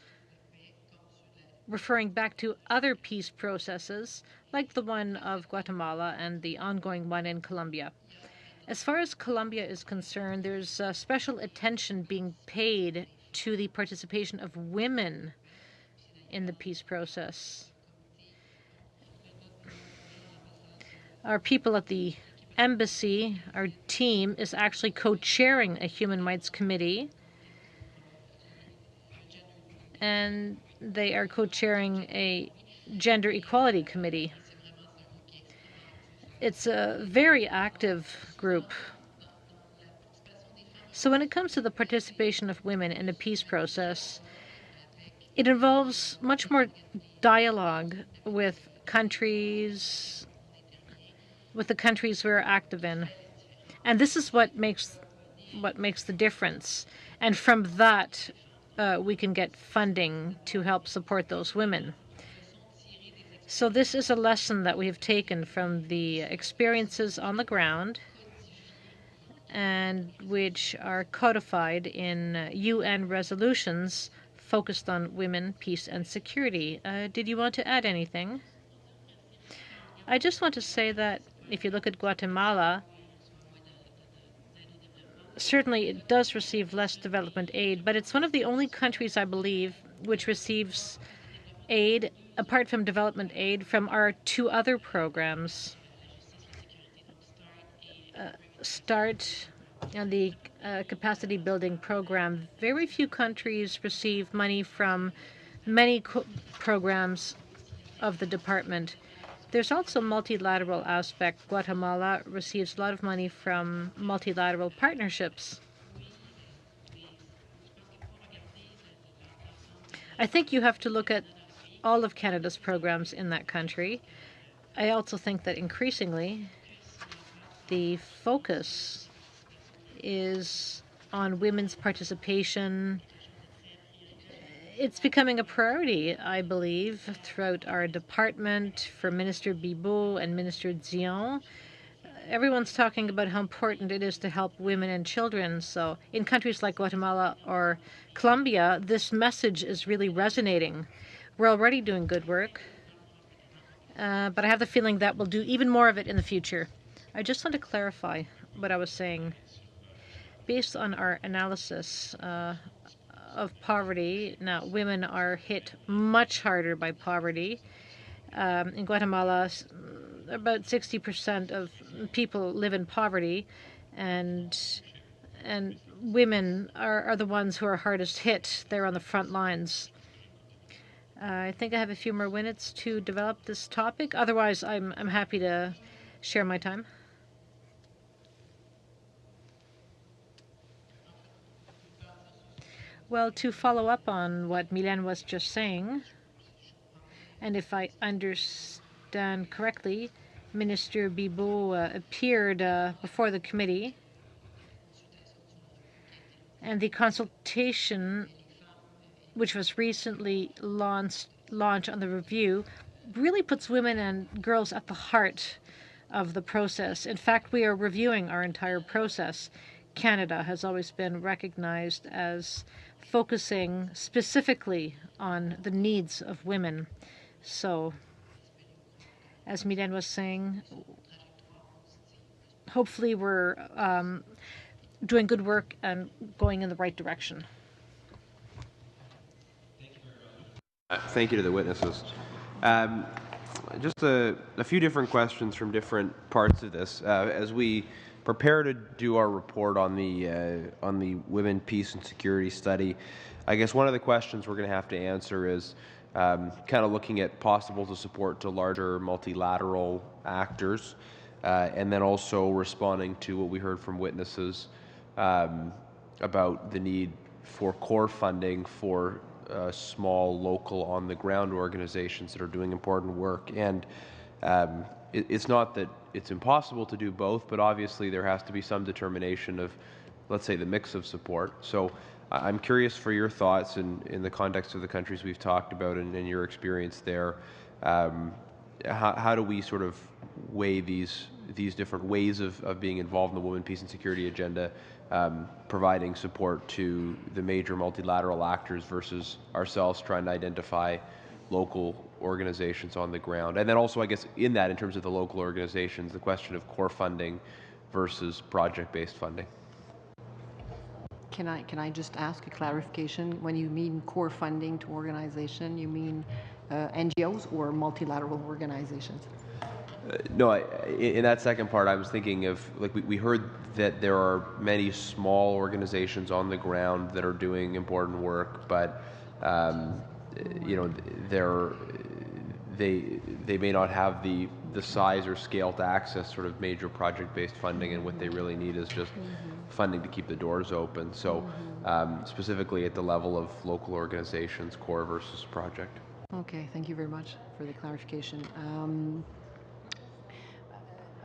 referring back to other peace processes, like the one of Guatemala and the ongoing one in Colombia. As far as Colombia is concerned, there's special attention being paid to the participation of women in the peace process. Our people at the embassy, our team, is actually co-chairing a human rights committee, and they are co-chairing a gender equality committee. It's a very active group. So when it comes to the participation of women in the peace process, it involves much more dialogue with the countries we're active in. And this is what makes the difference. And from that, we can get funding to help support those women. So this is a lesson that we have taken from the experiences on the ground, and which are codified in UN resolutions focused on women, peace, and security. Did you want to add anything? I just want to say that if you look at Guatemala, certainly it does receive less development aid, but it's one of the only countries, I believe, which receives aid, apart from development aid, from our two other programs. START and the capacity building program. Very few countries receive money from many programs of the department. There's also a multilateral aspect. Guatemala receives a lot of money from multilateral partnerships. I think you have to look at all of Canada's programs in that country. I also think that increasingly the focus is on women's participation. It's becoming a priority, I believe, throughout our department for Minister Bibeau and Minister Dion. Everyone's talking about how important it is to help women and children. So in countries like Guatemala or Colombia, this message is really resonating. We're already doing good work, but I have the feeling that we'll do even more of it in the future. I just want to clarify what I was saying. Based on our analysis of poverty, now women are hit much harder by poverty. In Guatemala, about 60% of people live in poverty, and women are the ones who are hardest hit. They're on the front lines. I think I have a few more minutes to develop this topic. Otherwise, I'm happy to share my time. Well, to follow up on what Mylène was just saying, and if I understand correctly, Minister Bibeau appeared before the committee, and the consultation, which was recently launched on the review, really puts women and girls at the heart of the process. In fact, we are reviewing our entire process. Canada has always been recognized as focusing specifically on the needs of women. So, as Mylène was saying, hopefully we're doing good work and going in the right direction. Thank you to the witnesses. Just a few different questions from different parts of this. As we prepare to do our report on the Women, Peace and Security study, I guess one of the questions we're going to have to answer is kind of looking at possible support to larger multilateral actors, and then also responding to what we heard from witnesses about the need for core funding for small, local, on-the-ground organizations that are doing important work. And it's not that it's impossible to do both, but obviously there has to be some determination of, let's say, the mix of support. So I'm curious for your thoughts in the context of the countries we've talked about and your experience there. how do we sort of weigh these different ways of being involved in the Women, Peace and Security agenda, providing support to the major multilateral actors versus ourselves trying to identify local organizations on the ground? And then also, I guess, in that, in terms of the local organizations, the question of core funding versus project-based funding. Can I just ask a clarification? When you mean core funding to organization, you mean NGOs or multilateral organizations? No, in that second part, I was thinking of, like, we heard that there are many small organizations on the ground that are doing important work, but you know, they may not have the size or scale to access sort of major project-based funding, and what they really need is just funding to keep the doors open. So specifically at the level of local organizations, core versus project. Okay, thank you very much for the clarification.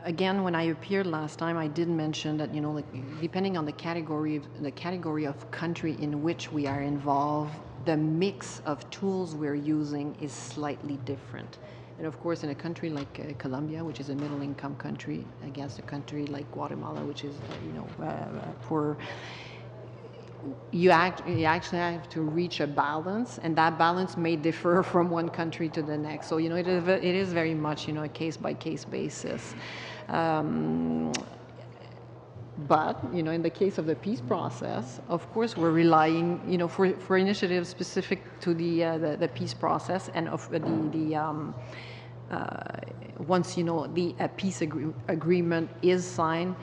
Again, when I appeared last time, I did mention that, you know, like, depending on the category of country in which we are involved, the mix of tools we're using is slightly different. And of course, in a country like Colombia, which is a middle-income country, against a country like Guatemala, which is, poor, you actually have to reach a balance, and that balance may differ from one country to the next. So, you know, it is very much, you know, a case-by-case basis. But, you know, in the case of the peace process, of course, we're relying, you know, for initiatives specific to the peace process, and of once, you know, the peace agreement is signed,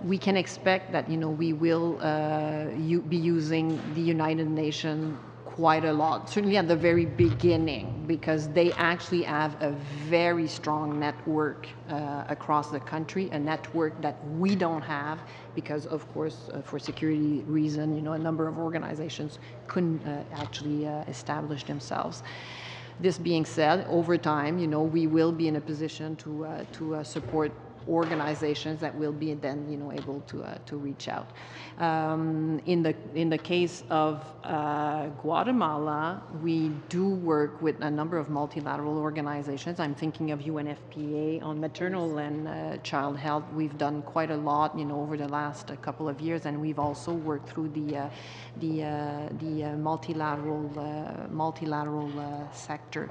we can expect that, you know, we will be using the United Nations quite a lot, certainly at the very beginning, because they actually have a very strong network across the country, a network that we don't have, because, of course, for security reasons, you know, a number of organizations couldn't actually establish themselves. This being said, over time, you know, we will be in a position to support organizations that will be then, you know, able to reach out. In the case of Guatemala, we do work with a number of multilateral organizations. I'm thinking of UNFPA on maternal and child health. We've done quite a lot, you know, over the last couple of years, and we've also worked through the multilateral sector.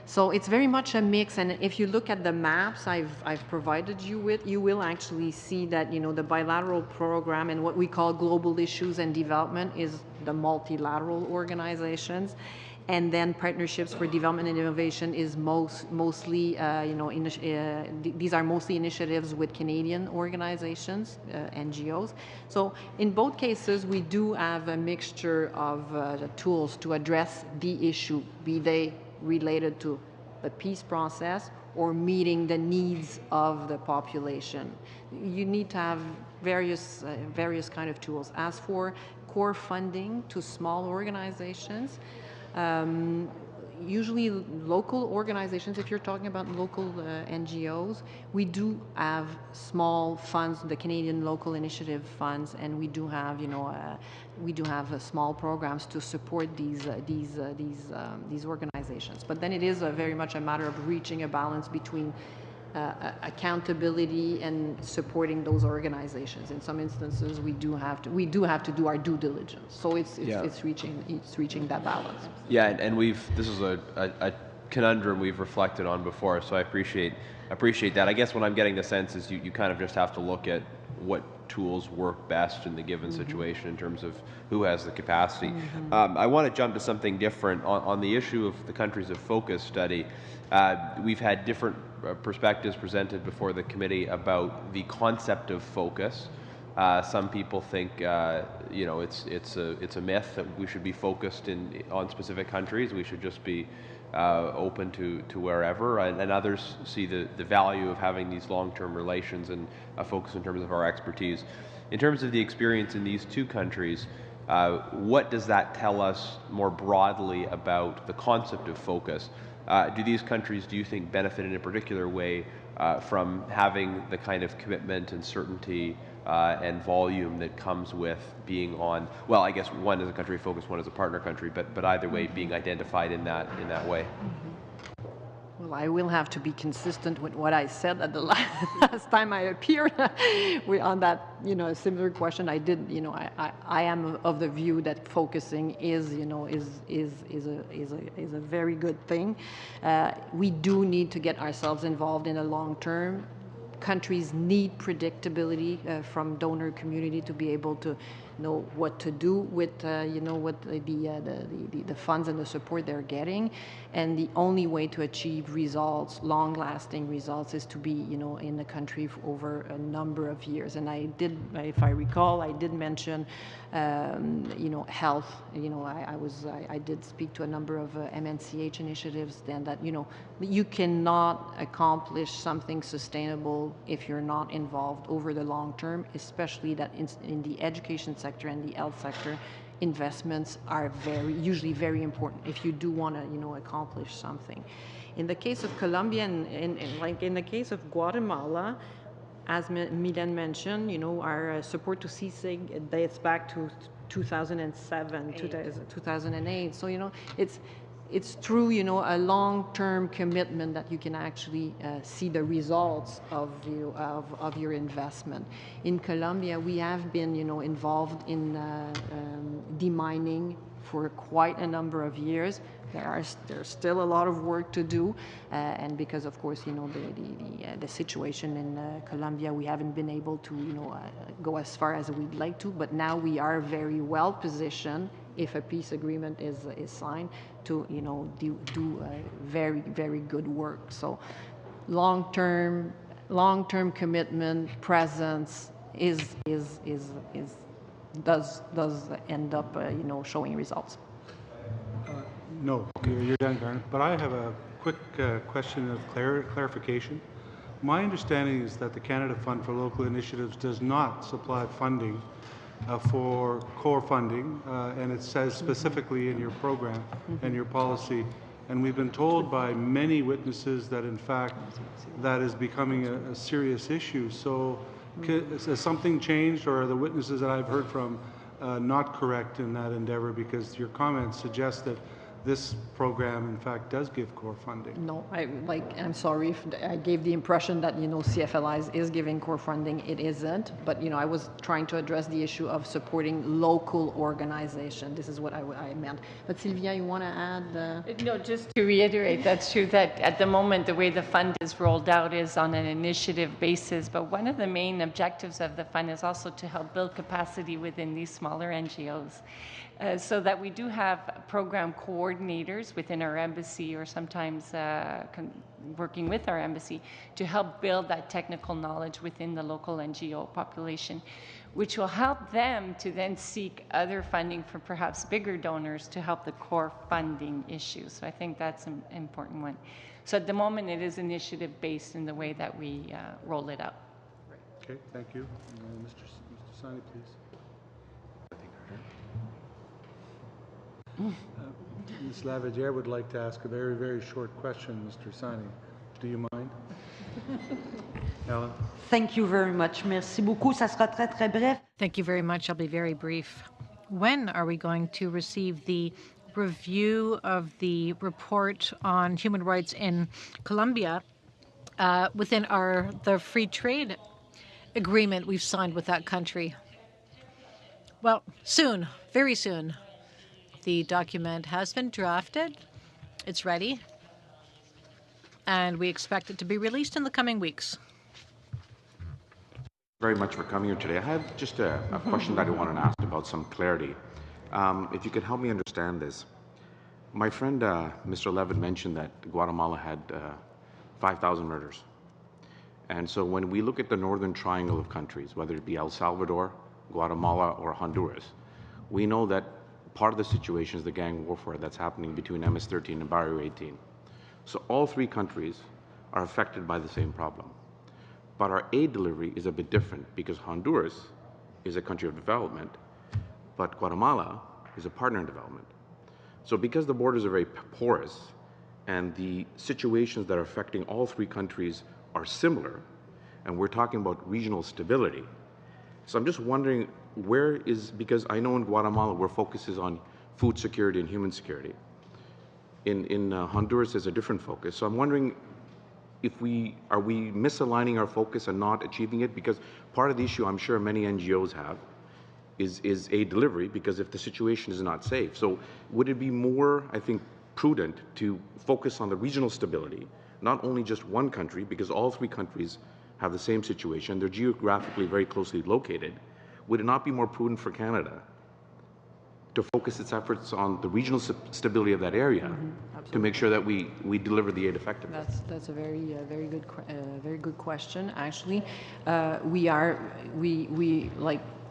So it's very much a mix, and if you look at the maps I've provided you with, you will actually see that, you know, the bilateral program and what we call global issues and development is the multilateral organizations, and then partnerships for development and innovation is mostly, you know, these are mostly initiatives with Canadian organizations, NGOs. So in both cases, we do have a mixture of tools to address the issue, be they related to the peace process or meeting the needs of the population. You need to have various kind of tools. As for core funding to small organizations, usually local organizations, if you're talking about local NGOs, we do have small funds, the Canadian Local Initiative funds, and we do have, you know, small programs to support these organizations. But then it is very much a matter of reaching a balance between accountability and supporting those organizations. In some instances, we do have to do our due diligence. So it's reaching that balance. Yeah, and this is a conundrum we've reflected on before. So I appreciate that. I guess what I'm getting the sense is you kind of just have to look at what tools work best in the given situation in terms of who has the capacity. I want to jump to something different on the issue of the countries of focus study. We've had different perspectives presented before the committee about the concept of focus. Some people think, you know, it's a myth that we should be focused on specific countries. We should just be open to wherever, and others see the value of having these long-term relations and a focus in terms of our expertise. In terms of the experience in these two countries, what does that tell us more broadly about the concept of focus? Do these countries, do you think, benefit in a particular way from having the kind of commitment and certainty and volume that comes with being on, well, I guess one is a country of focus, one is a partner country, but either way being identified in that way? Well, I will have to be consistent with what I said at the last time I appeared on that, similar question. I did, I am of the view that focusing is a very good thing. We do need to get ourselves involved in the long term. Countries need predictability from donor community to be able to know what to do with what the funds and the support they're getting, and the only way to achieve results, long-lasting results, is to be in the country for over a number of years. And I did, if I recall, I did mention health. I did speak to a number of MNCH initiatives, then that you cannot accomplish something sustainable if you're not involved over the long term, especially that in the education sector and the health sector, investments are usually very important if you do want to accomplish something. In the case of Colombia and like in the case of Guatemala, as Milen mentioned, our support to CSIG dates back to 2007, 2008. So it's through a long-term commitment that you can actually see the results of your investment. In Colombia, we have been involved in demining for quite a number of years. There's still a lot of work to do, and because of course the situation in Colombia, we haven't been able to go as far as we'd like to. But now we are very well positioned, if a peace agreement is signed, to do very, very good work. So long-term commitment, presence does end up showing results. No, you're done, Garnet. But I have a quick question of clarification. My understanding is that the Canada Fund for Local Initiatives does not supply funding for core funding, and it says specifically in your program and your policy, and we've been told by many witnesses that in fact that is becoming a serious issue. So has something changed, or are the witnesses that I've heard from not correct in that endeavor? Because your comments suggest that this program, in fact, does give core funding. No, I'm sorry if I gave the impression that, CFLIs is giving core funding. It isn't. But, I was trying to address the issue of supporting local organization. This is what I meant. But Sylvia, you want to add? No, just to reiterate, that's true that at the moment, the way the fund is rolled out is on an initiative basis. But one of the main objectives of the fund is also to help build capacity within these smaller NGOs. So that we do have program coordinators within our embassy, or sometimes working with our embassy, to help build that technical knowledge within the local NGO population, which will help them to then seek other funding from perhaps bigger donors to help the core funding issue. So I think that's an important one. So at the moment, it is initiative-based in the way that we roll it out. Okay, thank you. Mr. Sani, please. Ms. Lavadière would like to ask a very, very short question, Mr. Sani. Do you mind? Ellen? Thank you very much. Merci beaucoup. Ça sera très, très bref. Thank you very much. I'll be very brief. When are we going to receive the review of the report on human rights in Colombia within the free trade agreement we've signed with that country? Well, soon, very soon. The document has been drafted. It's ready. And we expect it to be released in the coming weeks. Very much for coming here today. I had just a question that I wanted to ask about some clarity. If you could help me understand this. My friend, Mr. Levin, mentioned that Guatemala had 5,000 murders. And so when we look at the northern triangle of countries, whether it be El Salvador, Guatemala, or Honduras, we know that part of the situation is the gang warfare that's happening between MS-13 and Barrio 18. So all three countries are affected by the same problem. But our aid delivery is a bit different because Honduras is a country of development, but Guatemala is a partner in development. So because the borders are very porous and the situations that are affecting all three countries are similar, and we're talking about regional stability, so I'm just wondering because I know in Guatemala where focus is on food security and human security, In Honduras, there's a different focus. So I'm wondering if are we misaligning our focus and not achieving it? Because part of the issue I'm sure many NGOs have is aid delivery, because if the situation is not safe. So would it be more, I think, prudent to focus on the regional stability, not only just one country, because all three countries have the same situation, they're geographically very closely located. Would it not be more prudent for Canada to focus its efforts on the regional stability of that area to make sure that we deliver the aid effectively? That's a very good question. Actually,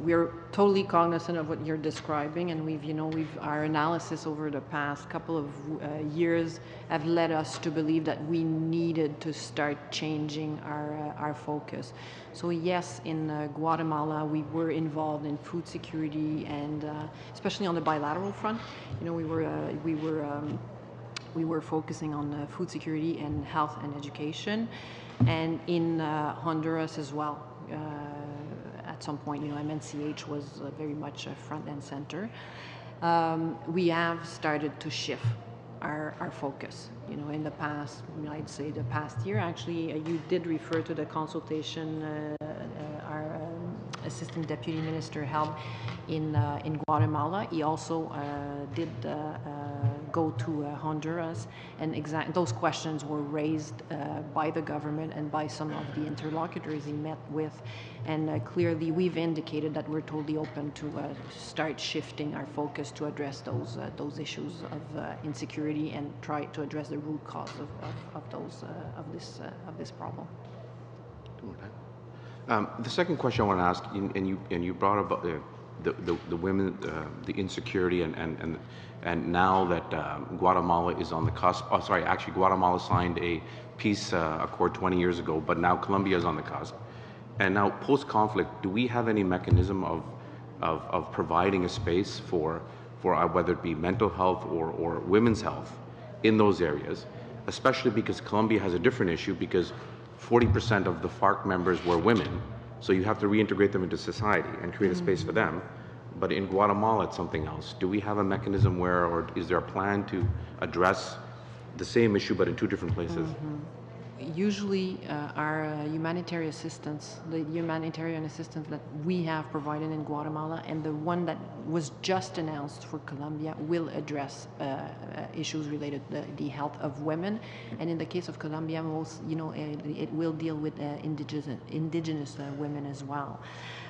we're totally cognizant of what you're describing, and our analysis over the past couple of years have led us to believe that we needed to start changing our focus. So yes, in Guatemala, we were involved in food security, and especially on the bilateral front, we were focusing on food security and health and education, and in Honduras as well. At some point, MNCH was very much front and center. We have started to shift our focus. In the past, I'd say the past year, actually, you did refer to the consultation our Assistant Deputy Minister held in Guatemala. He also did go to Honduras, and those questions were raised by the government and by some of the interlocutors he met with, and clearly we've indicated that we're totally open to start shifting our focus to address those issues of insecurity and try to address the root cause of this problem. The second question I want to ask, and you brought up the women, the insecurity, and now that Guatemala is on the cusp. Oh, sorry, actually, Guatemala signed a peace accord 20 years ago, but now Colombia is on the cusp. And now, post-conflict, do we have any mechanism of providing a space for whether it be mental health or women's health in those areas, especially because Colombia has a different issue, because 40% of the FARC members were women, so you have to reintegrate them into society and create a space for them. But in Guatemala, it's something else. Do we have a mechanism or is there a plan to address the same issue but in two different places? Usually, our humanitarian assistance, the humanitarian assistance that we have provided in Guatemala, and the one that was just announced for Colombia, will address issues related to the health of women. And in the case of Colombia, it will deal with indigenous women as well.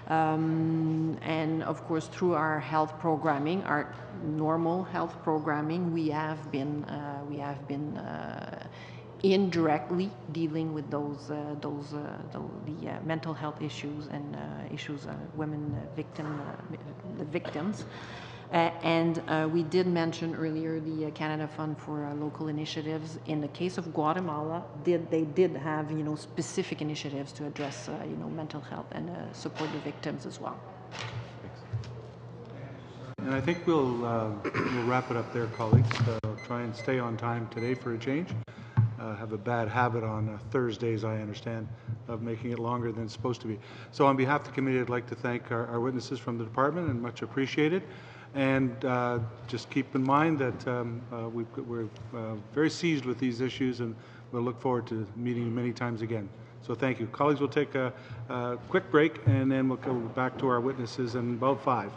And of course, through our health programming, our normal health programming, we have been indirectly dealing with the mental health issues and issues women the victims. And we did mention earlier the Canada Fund for Local Initiatives. In the case of Guatemala, they did have specific initiatives to address mental health and support the victims as well. And I think we'll wrap it up there, colleagues. Try and stay on time today for a change. Have a bad habit on Thursdays, I understand, of making it longer than it's supposed to be. So on behalf of the committee, I'd like to thank our witnesses from the department, and much appreciated. And just keep in mind that we're very seized with these issues, and we'll look forward to meeting you many times again. So thank you. Colleagues, we'll take a quick break, and then we'll go back to our witnesses in about 5.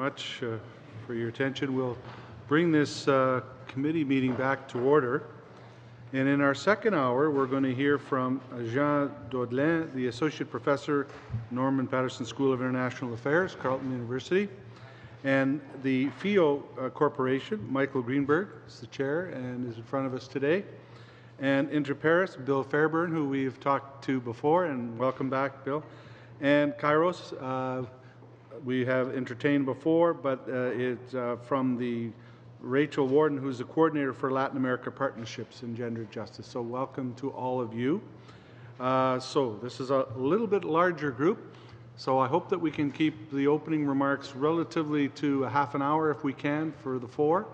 much for your attention. We'll bring this committee meeting back to order. And in our second hour, we're going to hear from Jean Daudelin, the Associate Professor, Norman Paterson School of International Affairs, Carleton University, and the FAAE Corporation. Michael Greenberg is the chair and is in front of us today. And Inter Pares, Bill Fairburn, who we've talked to before, and welcome back, Bill. And Kairos, we have entertained before, but it's from the Rachel Warden, who's the coordinator for Latin America Partnerships in Gender Justice. So welcome to all of you. So this is a little bit larger group, so I hope that we can keep the opening remarks relatively to a half an hour if we can for the four.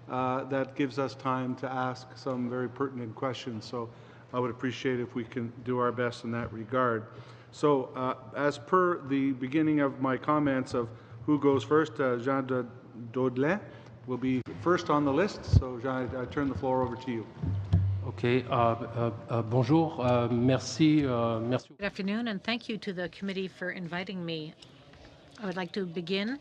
That gives us time to ask some very pertinent questions, so I would appreciate if we can do our best in that regard. So as per the beginning of my comments of who goes first, Jean Daudelin will be first on the list. So Jean, I turn the floor over to you. Okay. Bonjour. Merci. Merci. Good afternoon, and thank you to the committee for inviting me. I would like to begin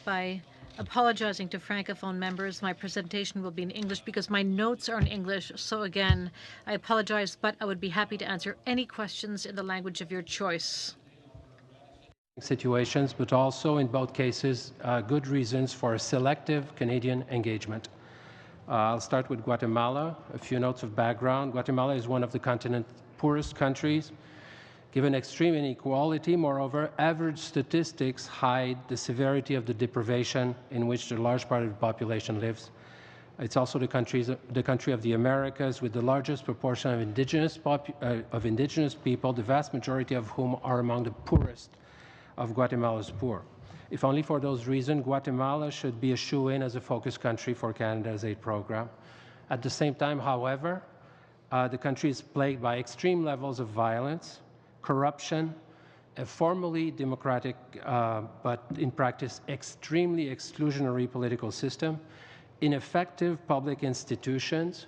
by apologizing to Francophone members. My presentation will be in English because my notes are in English. So again, I apologize, but I would be happy to answer any questions in the language of your choice. Situations, but also in both cases, good reasons for a selective Canadian engagement. I'll start with Guatemala. A few notes of background. Guatemala is one of the continent's poorest countries. Given extreme inequality, moreover, average statistics hide the severity of the deprivation in which the large part of the population lives. It's also the country of the Americas with the largest proportion of indigenous people, the vast majority of whom are among the poorest of Guatemala's poor. If only for those reasons, Guatemala should be a shoe-in as a focus country for Canada's aid program. At the same time, however, the country is plagued by extreme levels of violence, corruption, a formally democratic, but in practice extremely exclusionary political system, ineffective public institutions,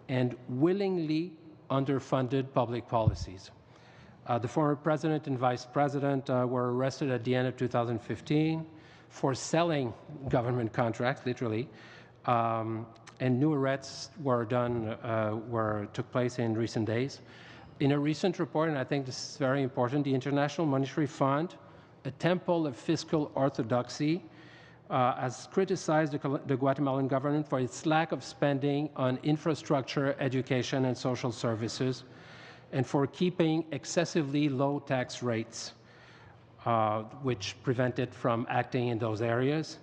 and willingly underfunded public policies. The former president and vice president were arrested at the end of 2015 for selling government contracts, literally, and new arrests took place in recent days. In a recent report, and I think this is very important, the International Monetary Fund, a temple of fiscal orthodoxy, has criticized the Guatemalan government for its lack of spending on infrastructure, education, and social services, and for keeping excessively low tax rates, which prevent it from acting in those areas.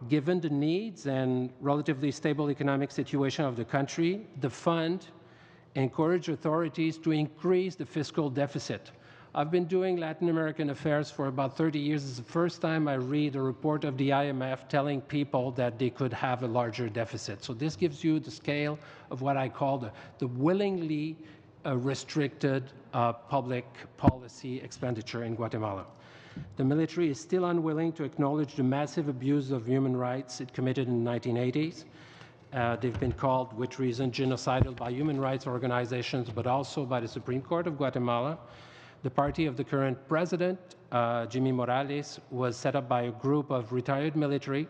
Given the needs and relatively stable economic situation of the country, the fund encouraged authorities to increase the fiscal deficit. I've been doing Latin American affairs for about 30 years. It's the first time I read a report of the IMF telling people that they could have a larger deficit. So this gives you the scale of what I call the willingly restricted public policy expenditure in Guatemala. The military is still unwilling to acknowledge the massive abuse of human rights it committed in the 1980s. They've been called, with reason, genocidal by human rights organizations, but also by the Supreme Court of Guatemala. The party of the current president, Jimmy Morales, was set up by a group of retired military.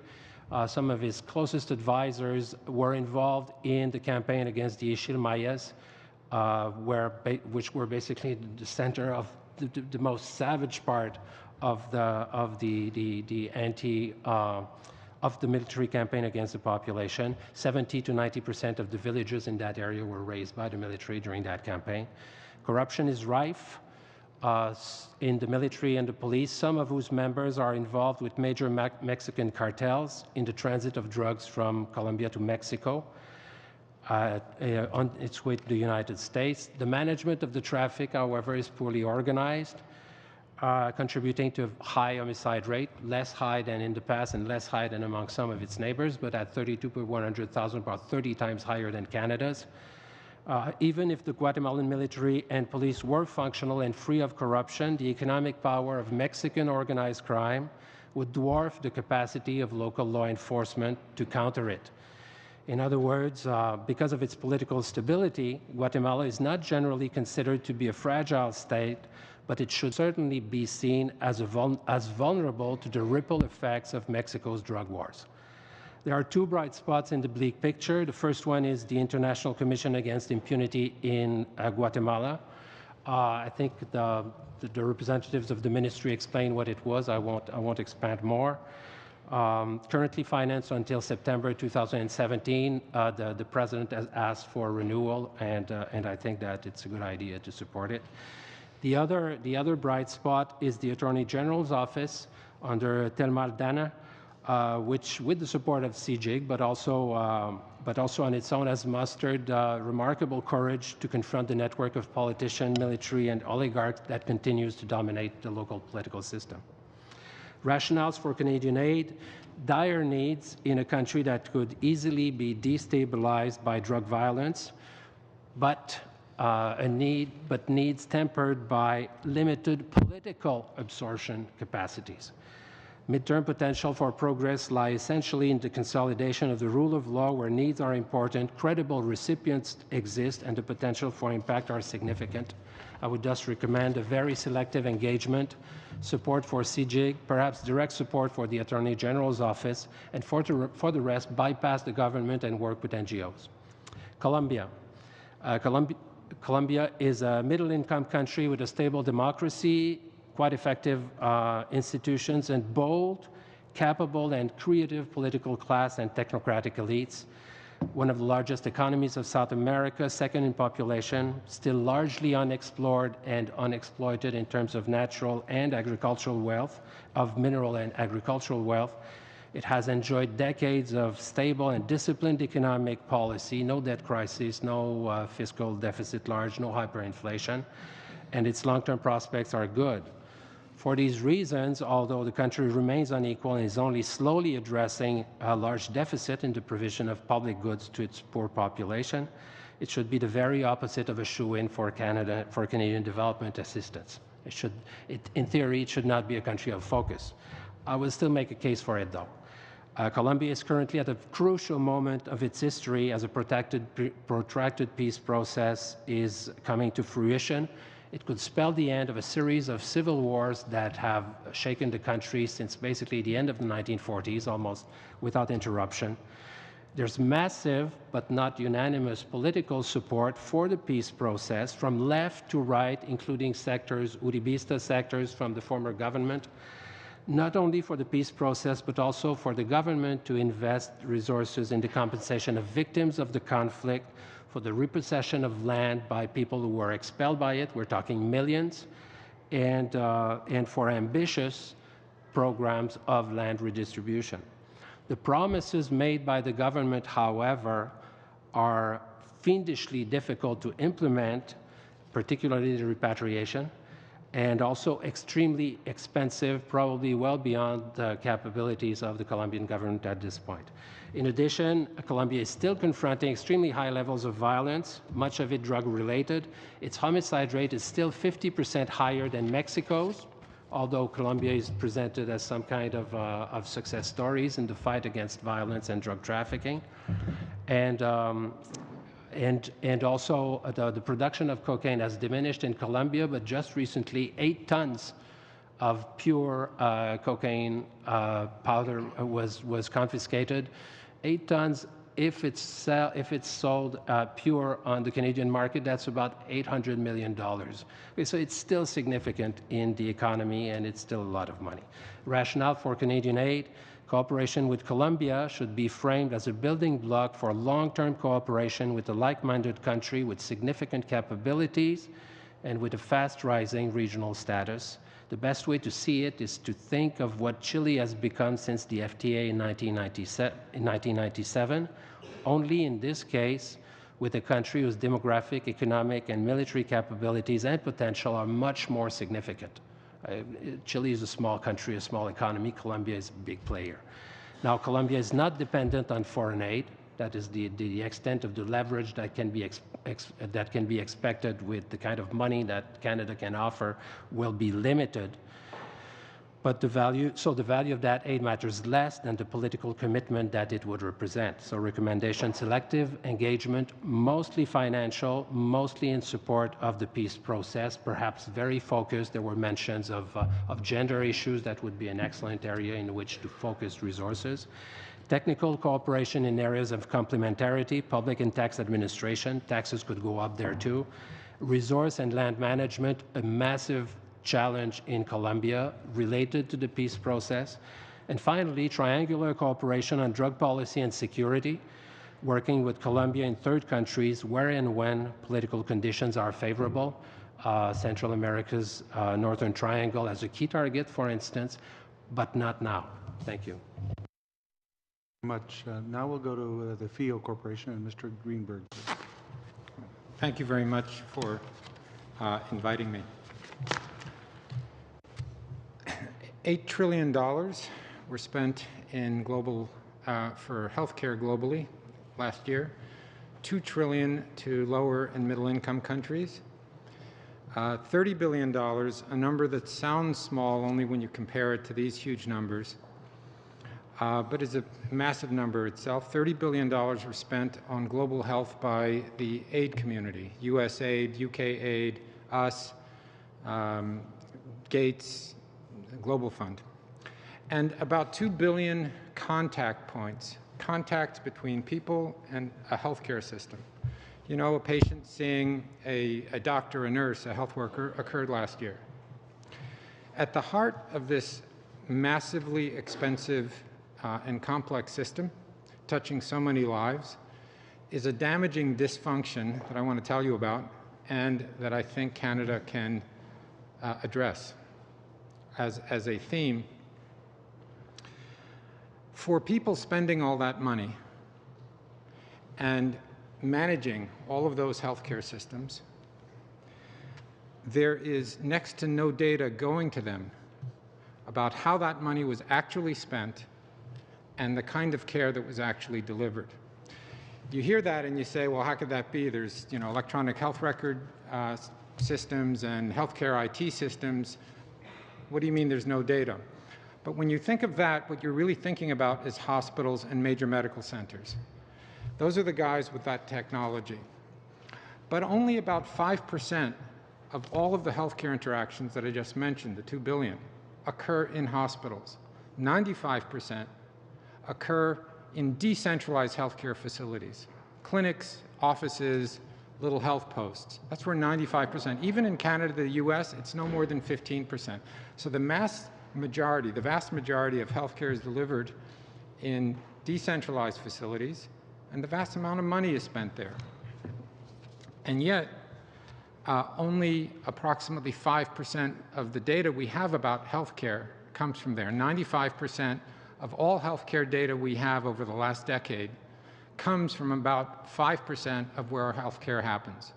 Some of his closest advisors were involved in the campaign against the Ixil Mayas, which were basically the center of the most savage part of the military campaign against the population. 70 to 90% of the villages in that area were razed by the military during that campaign. Corruption is rife in the military and the police, some of whose members are involved with major Mexican cartels in the transit of drugs from Colombia to Mexico. On its way to the United States. The management of the traffic, however, is poorly organized, contributing to a high homicide rate, less high than in the past and less high than among some of its neighbors, but at 32 per 100,000, about 30 times higher than Canada's. Even if the Guatemalan military and police were functional and free of corruption, the economic power of Mexican organized crime would dwarf the capacity of local law enforcement to counter it. In other words, because of its political stability, Guatemala is not generally considered to be a fragile state, but it should certainly be seen as vulnerable to the ripple effects of Mexico's drug wars. There are two bright spots in the bleak picture. The first one is the International Commission Against Impunity in Guatemala. I think the representatives of the ministry explained what it was. I won't expand more. Currently financed until September 2017, the president has asked for renewal, and I think that it's a good idea to support it. The other bright spot is the Attorney General's office under Telma Aldana, which, with the support of CIGIG, but also on its own, has mustered remarkable courage to confront the network of politicians, military, and oligarchs that continues to dominate the local political system. Rationales for Canadian aid: dire needs in a country that could easily be destabilized by drug violence, but needs tempered by limited political absorption capacities. Midterm potential for progress lie essentially in the consolidation of the rule of law, where needs are important, credible recipients exist, and the potential for impact are significant. I would thus recommend a very selective engagement, support for CIGIG, perhaps direct support for the Attorney General's office, and for the rest, bypass the government and work with NGOs. Colombia. Colombia is a middle-income country with a stable democracy, quite effective institutions, and bold, capable, and creative political class and technocratic elites. One of the largest economies of South America, second in population, still largely unexplored and unexploited in terms of natural and agricultural wealth, of mineral and agricultural wealth. It has enjoyed decades of stable and disciplined economic policy, no debt crisis, no fiscal deficit large, no hyperinflation, and its long-term prospects are good. For these reasons, although the country remains unequal and is only slowly addressing a large deficit in the provision of public goods to its poor population, it should be the very opposite of a shoe-in for Canadian development assistance. In theory, it should not be a country of focus. I will still make a case for it, though. Colombia is currently at a crucial moment of its history as a protracted peace process is coming to fruition. It could spell the end of a series of civil wars that have shaken the country since basically the end of the 1940s, almost without interruption. There's massive but not unanimous political support for the peace process from left to right, including Uribista sectors from the former government, not only for the peace process, but also for the government to invest resources in the compensation of victims of the conflict, for the repossession of land by people who were expelled by it, we're talking millions, and for ambitious programs of land redistribution. The promises made by the government, however, are fiendishly difficult to implement, particularly the repatriation, and also extremely expensive, probably well beyond the capabilities of the Colombian government at this point. In addition, Colombia is still confronting extremely high levels of violence, much of it drug-related. Its homicide rate is still 50% higher than Mexico's, although Colombia is presented as some kind of success stories in the fight against violence and drug trafficking. And also the production of cocaine has diminished in Colombia, but just recently 8 tons of pure cocaine powder was confiscated. 8 tons, if it's sold pure on the Canadian market, that's about $800 million. Okay, so it's still significant in the economy, and it's still a lot of money. Rationale for Canadian aid: cooperation with Colombia should be framed as a building block for long-term cooperation with a like-minded country with significant capabilities and with a fast-rising regional status. The best way to see it is to think of what Chile has become since the FTA in 1997, only in this case with a country whose demographic, economic, and military capabilities and potential are much more significant. Chile is a small country, a small economy. Colombia is a big player. Now, Colombia is not dependent on foreign aid. That is the extent of the leverage that can be expected with the kind of money that Canada can offer will be limited. but the value of that aid matters less than the political commitment that it would represent. So recommendation selective engagement, mostly financial, mostly in support of the peace process, perhaps very focused. There were mentions of gender issues. That would be an excellent area in which to focus resources. Technical cooperation in areas of complementarity, public and tax administration, taxes could go up there too. Resource and land management, a massive challenge in Colombia related to the peace process. And finally, triangular cooperation on drug policy and security, working with Colombia and third countries where and when political conditions are favorable. Central America's Northern Triangle as a key target, for instance, but not now. Thank you. Much. Now we'll go to the FAAE Corporation and Mr. Greenberg. Thank you very much for inviting me. $8 trillion were spent in for healthcare globally last year. $2 trillion to lower and middle income countries. $30 billion, a number that sounds small only when you compare it to these huge numbers, but is a massive number itself. $30 billion were spent on global health by the aid community, USAID, UK Aid, us, Gates, Global Fund. And about 2 billion contact points, contacts between people and a healthcare system. You know, a patient seeing a doctor, a nurse, a health worker occurred last year. At the heart of this massively expensive and complex system, touching so many lives, is a damaging dysfunction that I want to tell you about and that I think Canada can address as a theme. For people spending all that money and managing all of those healthcare systems, there is next to no data going to them about how that money was actually spent and the kind of care that was actually delivered. You hear that and you say, well, how could that be? There's, you know, electronic health record systems and healthcare IT systems. What do you mean there's no data? But when you think of that, what you're really thinking about is hospitals and major medical centers. Those are the guys with that technology. But only about 5% of all of the healthcare interactions that I just mentioned, the 2 billion, occur in hospitals. 95% occur in decentralized healthcare facilities, clinics, offices, little health posts. That's where 95%. Even in Canada, the US, it's no more than 15%. So the vast majority of healthcare is delivered in decentralized facilities, and the vast amount of money is spent there. And yet, only approximately 5% of the data we have about healthcare comes from there. 95% of all healthcare data we have over the last decade comes from about 5% of where our healthcare happens.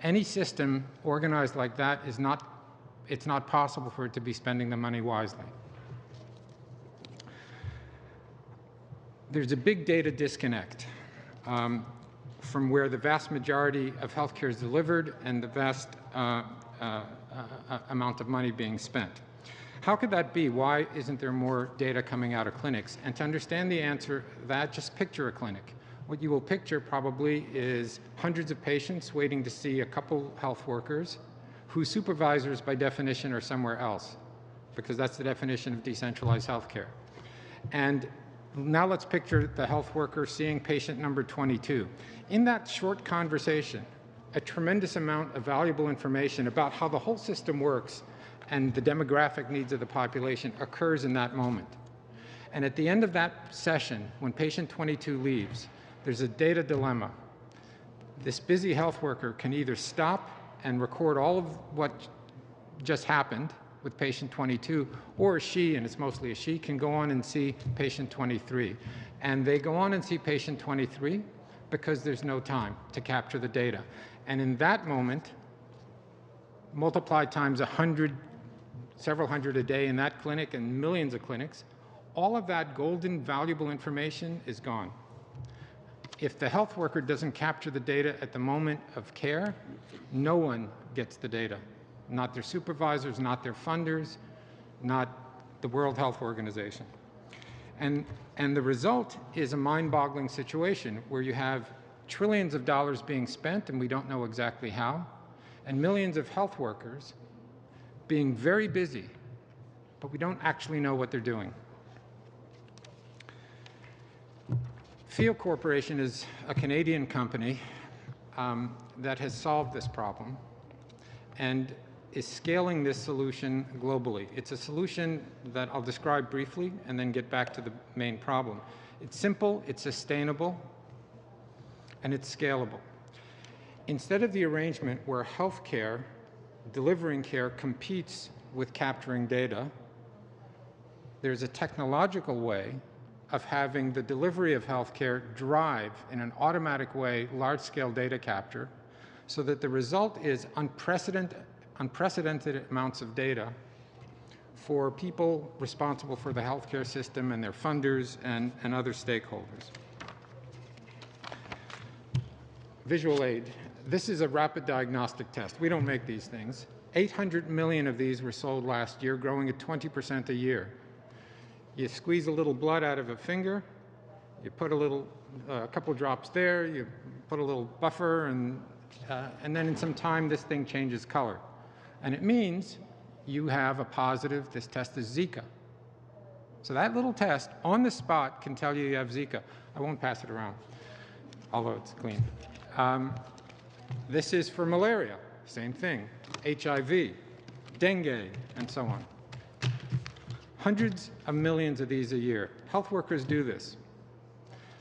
Any system organized like that it's not possible for it to be spending the money wisely. There's a big data disconnect from where the vast majority of healthcare is delivered and the vast amount of money being spent. How could that be? Why isn't there more data coming out of clinics? And to understand the answer to that, just picture a clinic. What you will picture probably is hundreds of patients waiting to see a couple health workers whose supervisors by definition are somewhere else, because that's the definition of decentralized healthcare. And now let's picture the health worker seeing patient number 22. In that short conversation, a tremendous amount of valuable information about how the whole system works and the demographic needs of the population occurs in that moment. And at the end of that session, when patient 22 leaves, there's a data dilemma. This busy health worker can either stop and record all of what just happened with patient 22, or she, and it's mostly a she, can go on and see patient 23. And they go on and see patient 23 because there's no time to capture the data. And in that moment, multiplied times 100, several hundred a day in that clinic and millions of clinics, all of that golden, valuable information is gone. If the health worker doesn't capture the data at the moment of care, no one gets the data. Not their supervisors, not their funders, not the World Health Organization. And the result is a mind-boggling situation where you have trillions of dollars being spent, and we don't know exactly how, and millions of health workers being very busy, but we don't actually know what they're doing. FAAE Corporation is a Canadian company that has solved this problem and is scaling this solution globally. It's a solution that I'll describe briefly and then get back to the main problem. It's simple, it's sustainable, and it's scalable. Instead of the arrangement where healthcare, delivering care, competes with capturing data, there's a technological way of having the delivery of healthcare drive in an automatic way large-scale data capture so that the result is unprecedented amounts of data for people responsible for the healthcare system and their funders and other stakeholders. Visual aid. This is a rapid diagnostic test. We don't make these things. 800 million of these were sold last year, growing at 20% a year. You squeeze a little blood out of a finger, you put a couple drops there, you put a little buffer, and then in some time this thing changes color. And it means you have a positive, this test is Zika. So that little test on the spot can tell you have Zika. I won't pass it around, although it's clean. This is for malaria, same thing, HIV, dengue, and so on. Hundreds of millions of these a year. Health workers do this.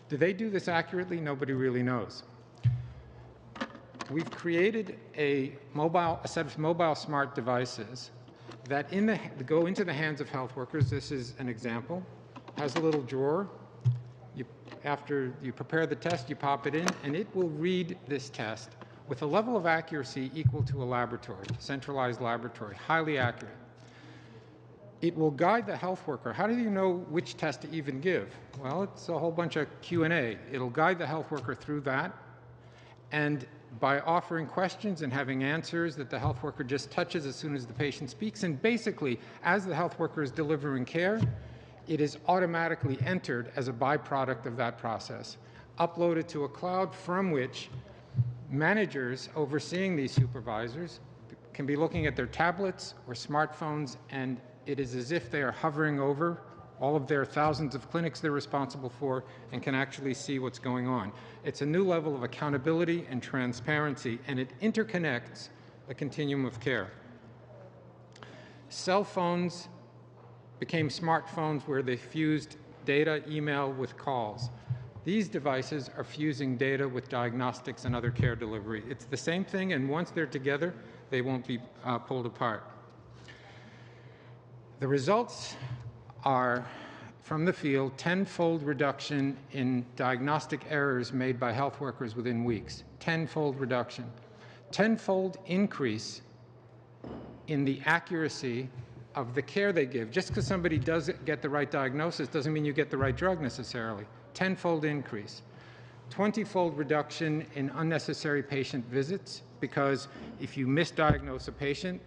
Do they do this accurately? Nobody really knows. We've created a set of mobile smart devices that go into the hands of health workers. This is an example. Has a little drawer. After you prepare the test, you pop it in, and it will read this test with a level of accuracy equal to a laboratory, centralized laboratory, highly accurate. It will guide the health worker. How do you know which test to even give? Well, it's a whole bunch of Q&A. It'll guide the health worker through that, and by offering questions and having answers that the health worker just touches as soon as the patient speaks, and basically, as the health worker is delivering care, it is automatically entered as a byproduct of that process, uploaded to a cloud from which managers overseeing these supervisors can be looking at their tablets or smartphones, and it is as if they are hovering over all of their thousands of clinics they're responsible for and can actually see what's going on. It's a new level of accountability and transparency, and it interconnects a continuum of care. Cell phones became smartphones where they fused data, email with calls. These devices are fusing data with diagnostics and other care delivery. It's the same thing, and once they're together, they won't be pulled apart. The results are, from the field, 10-fold reduction in diagnostic errors made by health workers within weeks. 10-fold reduction. 10-fold increase in the accuracy of the care they give. Just because somebody does get the right diagnosis doesn't mean you get the right drug necessarily. 10-fold increase. 20-fold reduction in unnecessary patient visits, because if you misdiagnose a patient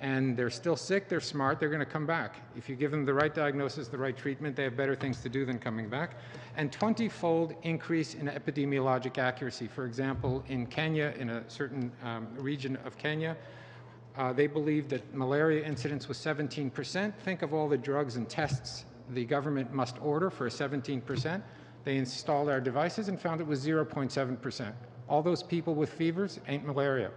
and they're still sick, they're smart, they're going to come back. If you give them the right diagnosis, the right treatment, they have better things to do than coming back. And 20-fold increase in epidemiologic accuracy. For example, in Kenya, in a certain region of Kenya, they believe that malaria incidence was 17%. Think of all the drugs and tests the government must order for 17%. They installed our devices and found it was 0.7%. All those people with fevers ain't malaria.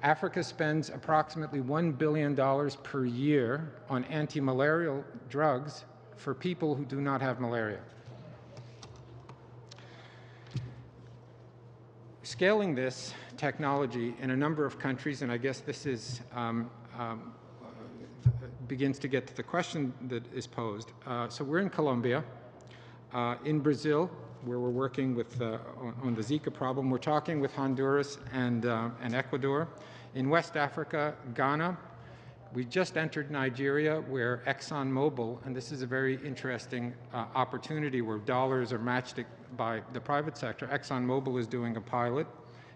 Africa spends approximately $1 billion per year on anti-malarial drugs for people who do not have malaria. Scaling this technology in a number of countries, and I guess this is begins to get to the question that is posed. So we're in Colombia, in Brazil, where we're working with on the Zika problem. We're talking with Honduras and Ecuador. In West Africa, Ghana. We just entered Nigeria, where ExxonMobil, and this is a very interesting opportunity where dollars are matched by the private sector. ExxonMobil is doing a pilot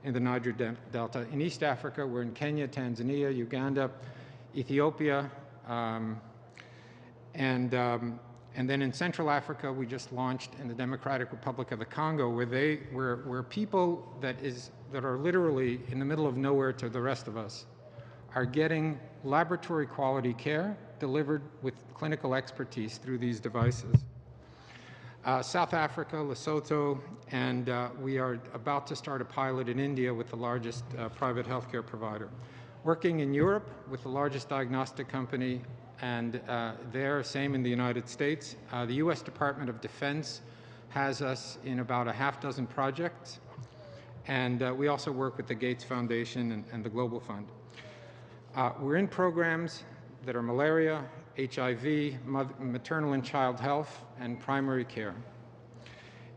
in the Niger Delta. In East Africa, we're in Kenya, Tanzania, Uganda, Ethiopia, And then in Central Africa, we just launched in the Democratic Republic of the Congo, where people that are literally in the middle of nowhere to the rest of us are getting laboratory quality care delivered with clinical expertise through these devices. South Africa, Lesotho, and we are about to start a pilot in India with the largest private healthcare provider. Working in Europe with the largest diagnostic company, and same in the United States. The U.S. Department of Defense has us in about a half dozen projects, and we also work with the Gates Foundation and the Global Fund. We're in programs that are malaria, HIV, maternal and child health, and primary care.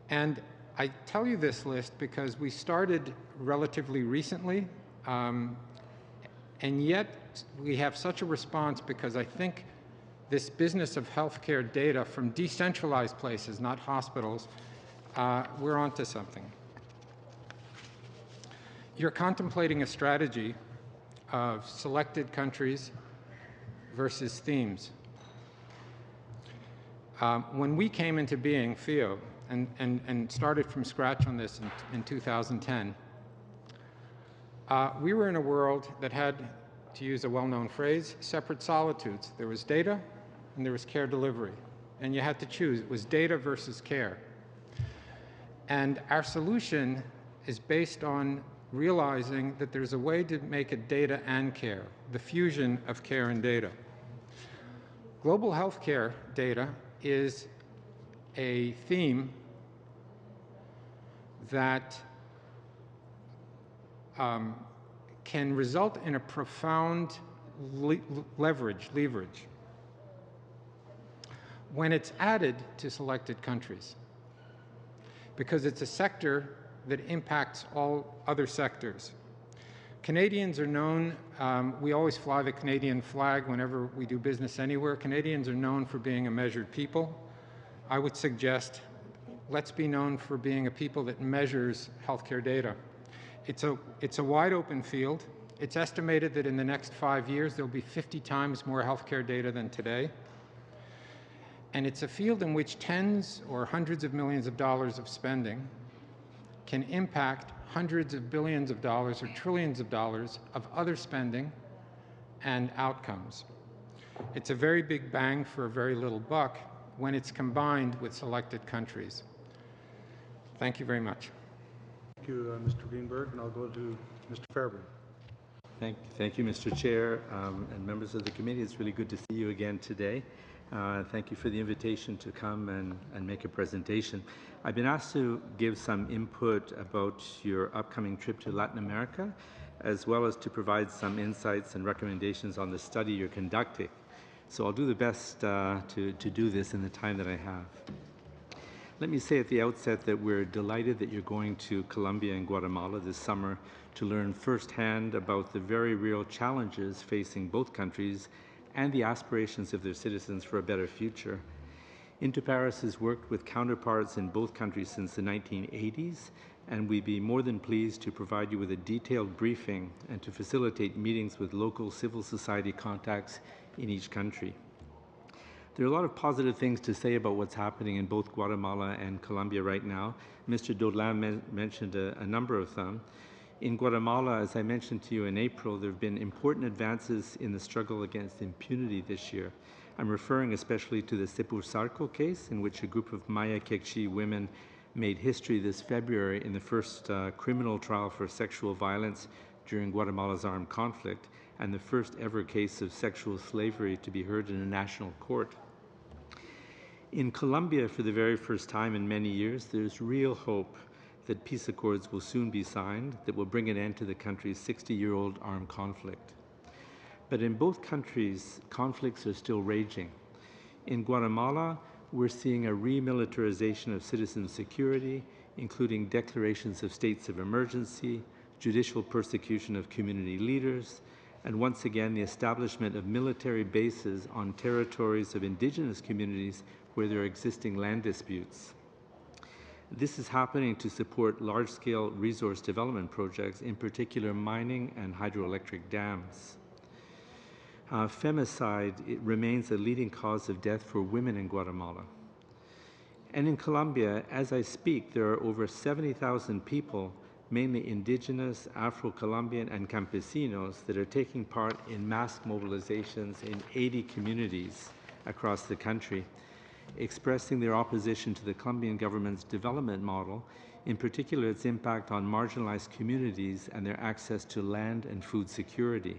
And I tell you this list because we started relatively recently, and yet we have such a response because I think this business of healthcare data from decentralized places, not hospitals, we're onto something. You're contemplating a strategy of selected countries versus themes. When we came into being, FAAE, and started from scratch on this in 2010, we were in a world that had, to use a well-known phrase, separate solitudes. There was data and there was care delivery. And you had to choose. It was data versus care. And our solution is based on realizing that there's a way to make it data and care, the fusion of care and data. Global healthcare data is a theme that can result in a profound leverage when it's added to selected countries, because it's a sector that impacts all other sectors. Canadians are known, we always fly the Canadian flag whenever we do business anywhere. Canadians are known for being a measured people. I would suggest let's be known for being a people that measures healthcare data. It's a wide open field. It's estimated that in the next 5 years there'll be 50 times more healthcare data than today. And it's a field in which tens or hundreds of millions of dollars of spending can impact hundreds of billions of dollars or trillions of dollars of other spending and outcomes. It's a very big bang for a very little buck when it's combined with selected countries. Thank you very much. Thank you, Mr. Greenberg, and I'll go to Mr. Fairburn. Thank you, Mr. Chair, and members of the committee. It's really good to see you again today. Thank you for the invitation to come and make a presentation. I've been asked to give some input about your upcoming trip to Latin America, as well as to provide some insights and recommendations on the study you're conducting. So I'll do the best to do this in the time that I have. Let me say at the outset that we're delighted that you're going to Colombia and Guatemala this summer to learn firsthand about the very real challenges facing both countries and the aspirations of their citizens for a better future. Interpares has worked with counterparts in both countries since the 1980s, and we'd be more than pleased to provide you with a detailed briefing and to facilitate meetings with local civil society contacts in each country. There are a lot of positive things to say about what's happening in both Guatemala and Colombia right now. Mr. Daudlin mentioned a number of them. In Guatemala, as I mentioned to you in April, there have been important advances in the struggle against impunity this year. I'm referring especially to the Sepursarco case, in which a group of Maya Kekchi women made history this February in the first criminal trial for sexual violence during Guatemala's armed conflict, and the first ever case of sexual slavery to be heard in a national court. In Colombia, for the very first time in many years, there's real hope that peace accords will soon be signed that will bring an end to the country's 60-year-old armed conflict. But in both countries, conflicts are still raging. In Guatemala, we're seeing a remilitarization of citizen security, including declarations of states of emergency, judicial persecution of community leaders, and once again the establishment of military bases on territories of indigenous communities where there are existing land disputes. This is happening to support large-scale resource development projects, in particular mining and hydroelectric dams. femicide remains a leading cause of death for women in Guatemala. And in Colombia, as I speak, there are over 70,000 people, mainly indigenous, Afro-Colombian, and campesinos, that are taking part in mass mobilizations in 80 communities across the country, expressing their opposition to the Colombian government's development model, in particular its impact on marginalized communities and their access to land and food security.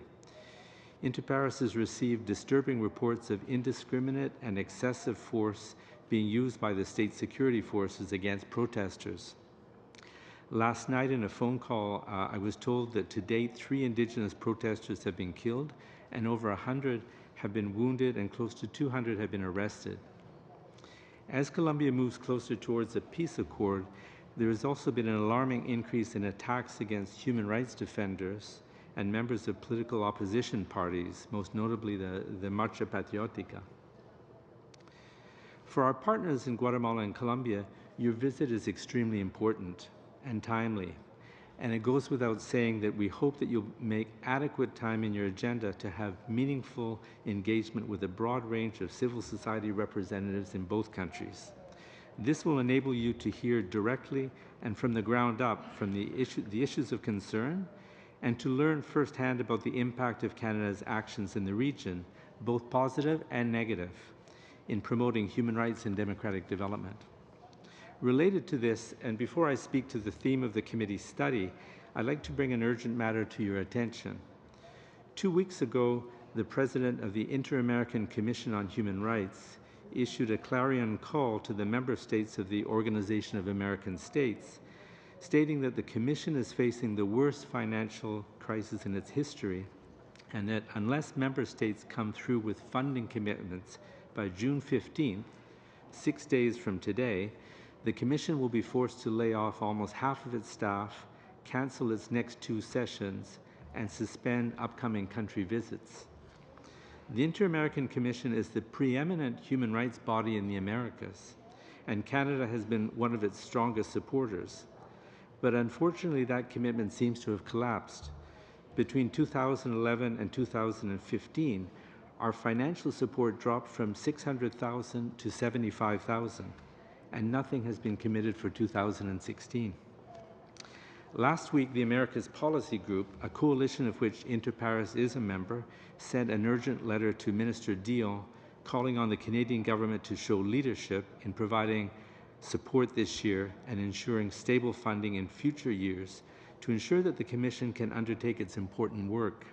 Interpares has received disturbing reports of indiscriminate and excessive force being used by the state security forces against protesters. Last night in a phone call, I was told that to date 3 indigenous protesters have been killed and over 100 have been wounded and close to 200 have been arrested. As Colombia moves closer towards a peace accord, there has also been an alarming increase in attacks against human rights defenders and members of political opposition parties, most notably the Marcha Patriótica. For our partners in Guatemala and Colombia, your visit is extremely important and timely, and it goes without saying that we hope that you'll make adequate time in your agenda to have meaningful engagement with a broad range of civil society representatives in both countries. This will enable you to hear directly and from the ground up from the issues of concern, and to learn firsthand about the impact of Canada's actions in the region, both positive and negative, in promoting human rights and democratic development. Related to this, and before I speak to the theme of the committee's study, I'd like to bring an urgent matter to your attention. 2 weeks ago, the President of the Inter-American Commission on Human Rights issued a clarion call to the member states of the Organization of American States, stating that the Commission is facing the worst financial crisis in its history, and that unless member states come through with funding commitments by June 15th, 6 days from today, the Commission will be forced to lay off almost half of its staff, cancel its next 2 sessions, and suspend upcoming country visits. The Inter-American Commission is the preeminent human rights body in the Americas, and Canada has been one of its strongest supporters. But unfortunately, that commitment seems to have collapsed. Between 2011 and 2015, our financial support dropped from $600,000 to $75,000, and nothing has been committed for 2016. Last week, the Americas Policy Group, a coalition of which Interpares is a member, sent an urgent letter to Minister Dion calling on the Canadian government to show leadership in providing support this year and ensuring stable funding in future years to ensure that the Commission can undertake its important work.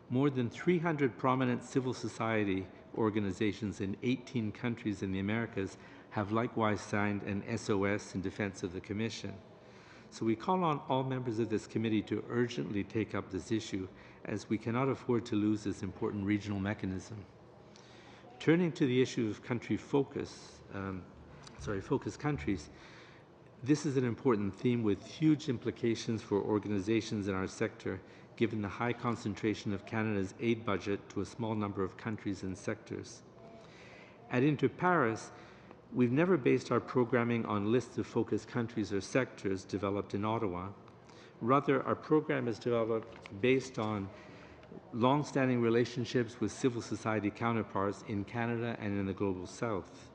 More than 300 prominent civil society organizations in 18 countries in the Americas have likewise signed an SOS in defense of the Commission. So we call on all members of this committee to urgently take up this issue, as we cannot afford to lose this important regional mechanism. Turning to the issue of focus countries, this is an important theme with huge implications for organizations in our sector, given the high concentration of Canada's aid budget to a small number of countries and sectors. At Interpares, we've never based our programming on lists of focus countries or sectors developed in Ottawa. Rather, our program is developed based on long-standing relationships with civil society counterparts in Canada and in the Global South.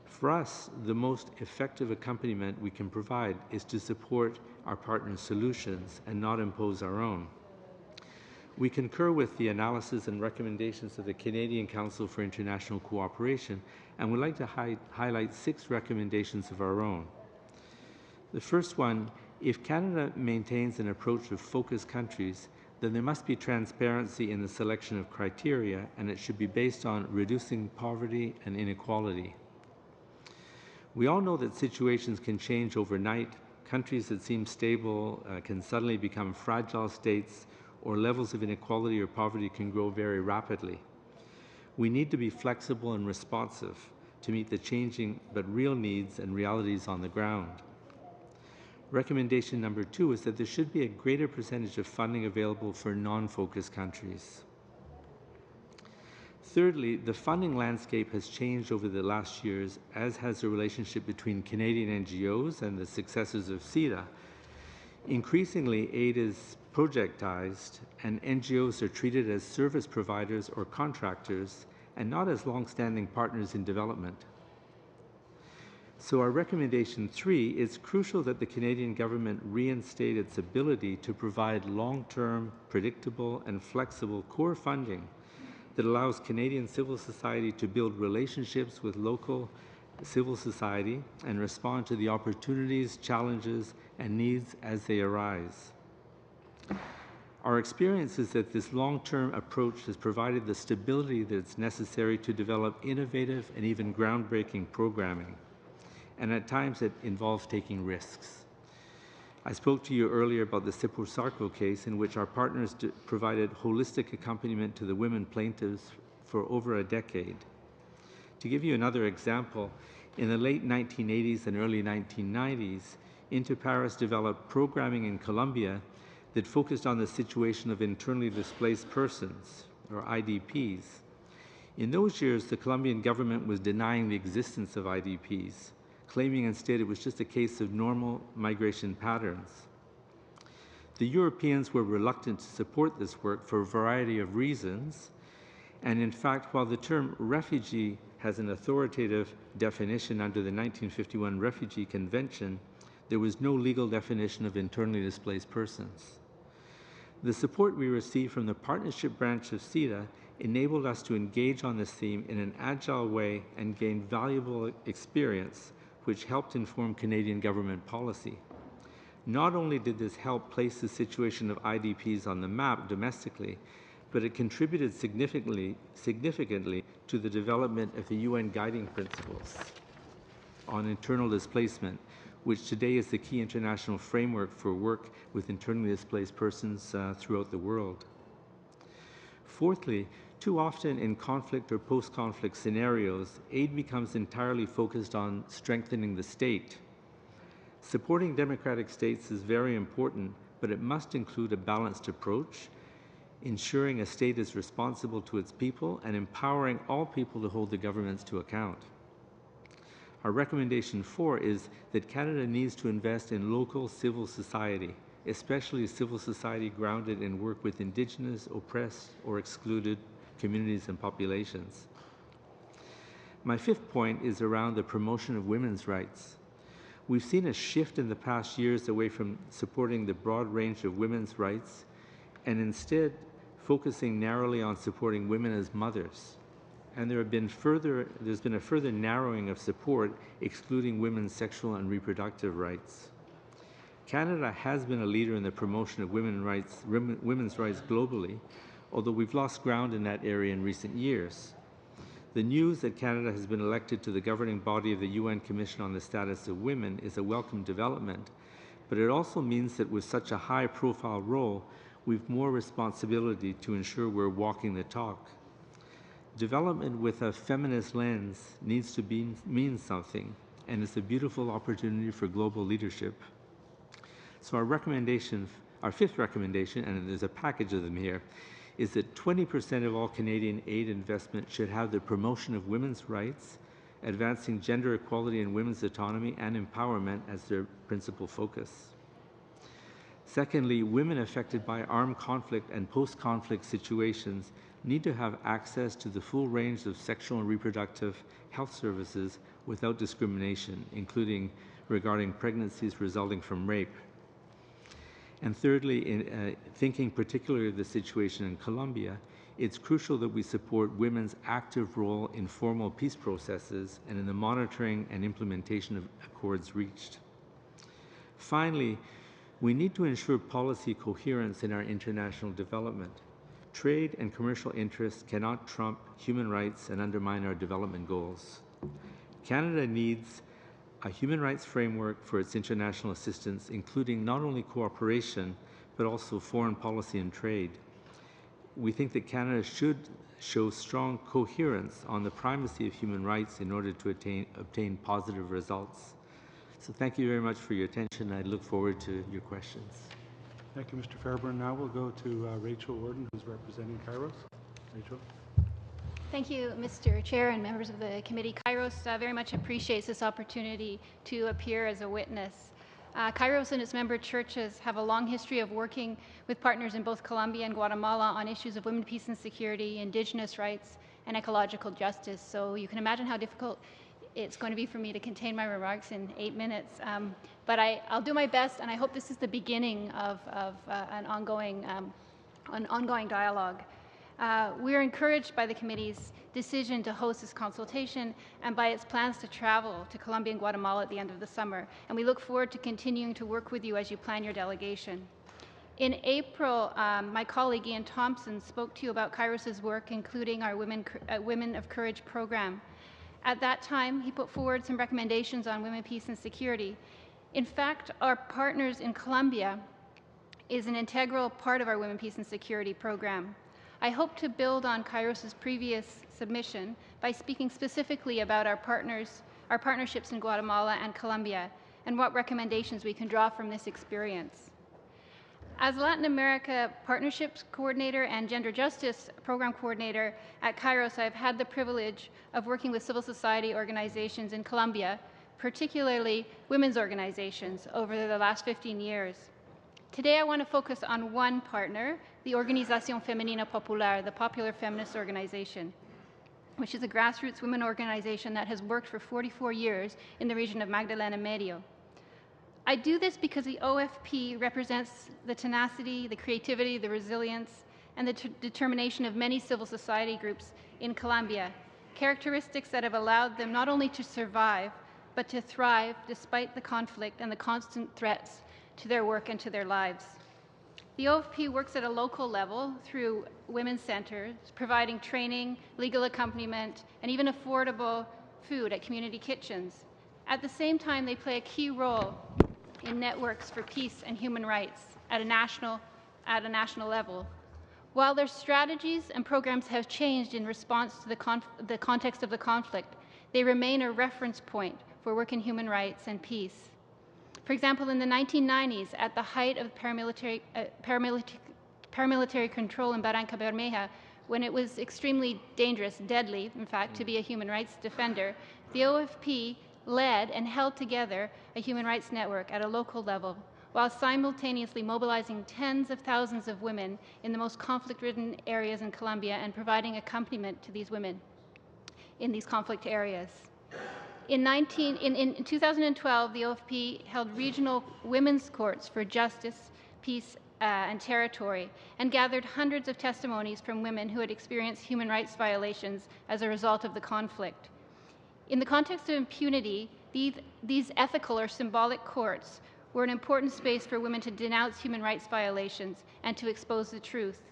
For us, the most effective accompaniment we can provide is to support our partners' solutions and not impose our own. We concur with the analysis and recommendations of the Canadian Council for International Cooperation, and would like to highlight 6 recommendations of our own. The first one, if Canada maintains an approach of focus countries, then there must be transparency in the selection of criteria, and it should be based on reducing poverty and inequality. We all know that situations can change overnight. Countries that seem stable can suddenly become fragile states, or levels of inequality or poverty can grow very rapidly. We need to be flexible and responsive to meet the changing but real needs and realities on the ground. Recommendation number 2 is that there should be a greater percentage of funding available for non-focus countries. Thirdly, the funding landscape has changed over the last years, as has the relationship between Canadian NGOs and the successors of CEDA. Increasingly, aid is projectized, and NGOs are treated as service providers or contractors and not as long-standing partners in development. So our recommendation 3 is crucial that the Canadian government reinstate its ability to provide long-term, predictable, and flexible core funding that allows Canadian civil society to build relationships with local civil society and respond to the opportunities, challenges, and needs as they arise. Our experience is that this long-term approach has provided the stability that's necessary to develop innovative and even groundbreaking programming. And at times it involves taking risks. I spoke to you earlier about the Sipur-Sarko case in which our partners provided holistic accompaniment to the women plaintiffs for over a decade. To give you another example, in the late 1980s and early 1990s, Into Paris developed programming in Colombia that focused on the situation of internally displaced persons, or IDPs. In those years, the Colombian government was denying the existence of IDPs, claiming instead it was just a case of normal migration patterns. The Europeans were reluctant to support this work for a variety of reasons, and in fact, while the term refugee has an authoritative definition under the 1951 Refugee Convention, there was no legal definition of internally displaced persons. The support we received from the partnership branch of CEDA enabled us to engage on this theme in an agile way and gain valuable experience, which helped inform Canadian government policy. Not only did this help place the situation of IDPs on the map domestically, but it contributed significantly to the development of the UN Guiding Principles on internal displacement, which today is the key international framework for work with internally displaced persons throughout the world. Fourthly, too often in conflict or post-conflict scenarios, aid becomes entirely focused on strengthening the state. Supporting democratic states is very important, but it must include a balanced approach, ensuring a state is responsible to its people and empowering all people to hold the governments to account. Our recommendation 4 is that Canada needs to invest in local civil society, especially civil society grounded in work with Indigenous, oppressed, or excluded communities and populations. My 5th point is around the promotion of women's rights. We've seen a shift in the past years away from supporting the broad range of women's rights and instead focusing narrowly on supporting women as mothers. And there's been a further narrowing of support, excluding women's sexual and reproductive rights. Canada has been a leader in the promotion of women's rights globally, although we've lost ground in that area in recent years. The news that Canada has been elected to the governing body of the UN Commission on the Status of Women is a welcome development, but it also means that with such a high-profile role, we've more responsibility to ensure we're walking the talk. Development with a feminist lens needs to mean something, and it's a beautiful opportunity for global leadership. So our 5th recommendation, and there's a package of them here, is that 20% of all Canadian aid investment should have the promotion of women's rights, advancing gender equality and women's autonomy and empowerment as their principal focus. Secondly, women affected by armed conflict and post-conflict situations need to have access to the full range of sexual and reproductive health services without discrimination, including regarding pregnancies resulting from rape. And thirdly, in thinking particularly of the situation in Colombia, it's crucial that we support women's active role in formal peace processes and in the monitoring and implementation of accords reached. Finally, we need to ensure policy coherence in our international development. Trade and commercial interests cannot trump human rights and undermine our development goals. Canada needs a human rights framework for its international assistance, including not only cooperation, but also foreign policy and trade. We think that Canada should show strong coherence on the primacy of human rights in order to obtain positive results. So thank you very much for your attention. I look forward to your questions. Thank you, Mr. Fairburn. Now we'll go to Rachel Warden, who's representing Kairos. Rachel. Thank you, Mr. Chair and members of the committee. Kairos very much appreciates this opportunity to appear as a witness Kairos and its member churches have a long history of working with partners in both Colombia and Guatemala on issues of women, peace and security, indigenous rights, and ecological justice. So you can imagine how difficult it's going to be for me to contain my remarks in 8 minutes. But I'll do my best, and I hope this is the beginning of an ongoing dialogue. We're encouraged by the committee's decision to host this consultation and by its plans to travel to Colombia and Guatemala at the end of the summer. And we look forward to continuing to work with you as you plan your delegation. In April, my colleague Ian Thompson spoke to you about Kairos's work, including our Women of Courage program. At that time, he put forward some recommendations on women, peace, and security. In fact, our partners in Colombia is an integral part of our Women, Peace, and Security program. I hope to build on Kairos's previous submission by speaking specifically about our partnerships in Guatemala and Colombia, and what recommendations we can draw from this experience. As Latin America Partnerships Coordinator and Gender Justice Program Coordinator at Kairos, I've had the privilege of working with civil society organizations in Colombia, particularly women's organizations, over the last 15 years. Today I want to focus on one partner, the Organización Femenina Popular, the Popular Feminist Organization, which is a grassroots women organization that has worked for 44 years in the region of Magdalena Medio. I do this because the OFP represents the tenacity, the creativity, the resilience, and the determination of many civil society groups in Colombia, characteristics that have allowed them not only to survive, but to thrive despite the conflict and the constant threats to their work and to their lives. The OFP works at a local level through women's centers, providing training, legal accompaniment, and even affordable food at community kitchens. At the same time, they play a key role in networks for peace and human rights at a national level. While their strategies and programs have changed in response to the context of the conflict, they remain a reference point for work in human rights and peace. For example, in the 1990s, at the height of paramilitary control in Barranca Bermeja, when it was extremely dangerous, deadly, in fact, to be a human rights defender, the OFP led and held together a human rights network at a local level, while simultaneously mobilizing tens of thousands of women in the most conflict-ridden areas in Colombia and providing accompaniment to these women in these conflict areas. In 2012, the OFP held regional women's courts for justice, peace, and territory, and gathered hundreds of testimonies from women who had experienced human rights violations as a result of the conflict. In the context of impunity, these ethical or symbolic courts were an important space for women to denounce human rights violations and to expose the truth.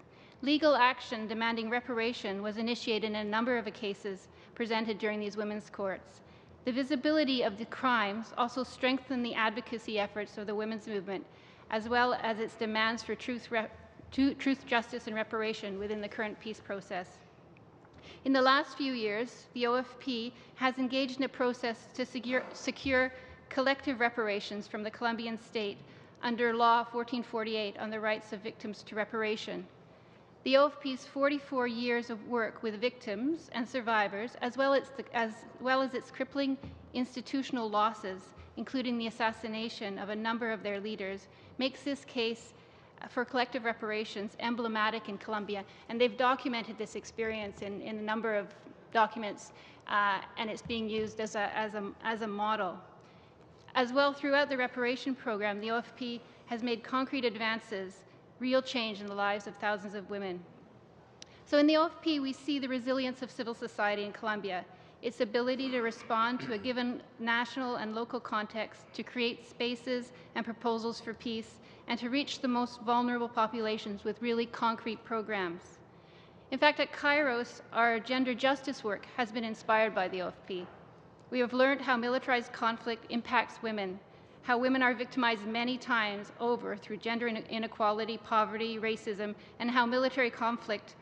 Legal action demanding reparation was initiated in a number of cases presented during these women's courts. The visibility of the crimes also strengthened the advocacy efforts of the women's movement, as well as its demands for truth, justice, and reparation within the current peace process. In the last few years, the OFP has engaged in a process to secure collective reparations from the Colombian state under Law 1448 on the rights of victims to reparation. The OFP's 44 years of work with victims and survivors, as well as its crippling institutional losses, including the assassination of a number of their leaders, makes this case for collective reparations emblematic in Colombia. And they've documented this experience in a number of documents, and it's being used as a model. As well, throughout the reparation program, the OFP has made concrete advances, real change in the lives of thousands of women. So in the OFP, we see the resilience of civil society in Colombia, its ability to respond to a given national and local context, to create spaces and proposals for peace, and to reach the most vulnerable populations with really concrete programs. In fact, at Kairos, our gender justice work has been inspired by the OFP. We have learned how militarized conflict impacts women, how women are victimized many times over through gender inequality, poverty, racism, and how military conflict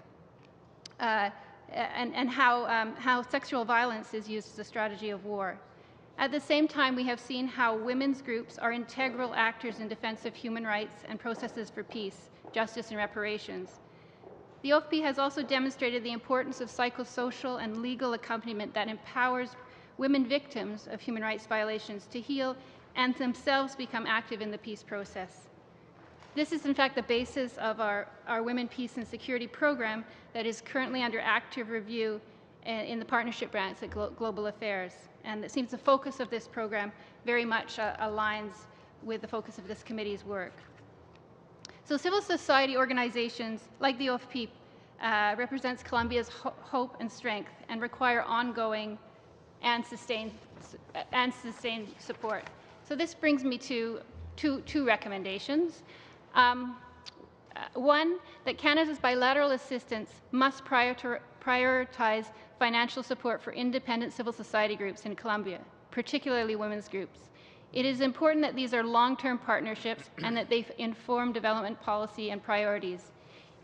and how sexual violence is used as a strategy of war. At the same time, we have seen how women's groups are integral actors in defense of human rights and processes for peace, justice, and reparations. The OFP has also demonstrated the importance of psychosocial and legal accompaniment that empowers women victims of human rights violations to heal and themselves become active in the peace process. This is in fact the basis of our Women, Peace and Security program that is currently under active review in the partnership branch at Global Affairs. And it seems the focus of this program very much aligns with the focus of this committee's work. So civil society organizations like the OFP represents Colombia's hope and strength and require ongoing and sustained support. So this brings me to two recommendations. One, that Canada's bilateral assistance must prioritize financial support for independent civil society groups in Colombia, particularly women's groups. It is important that these are long-term partnerships and that they inform development policy and priorities.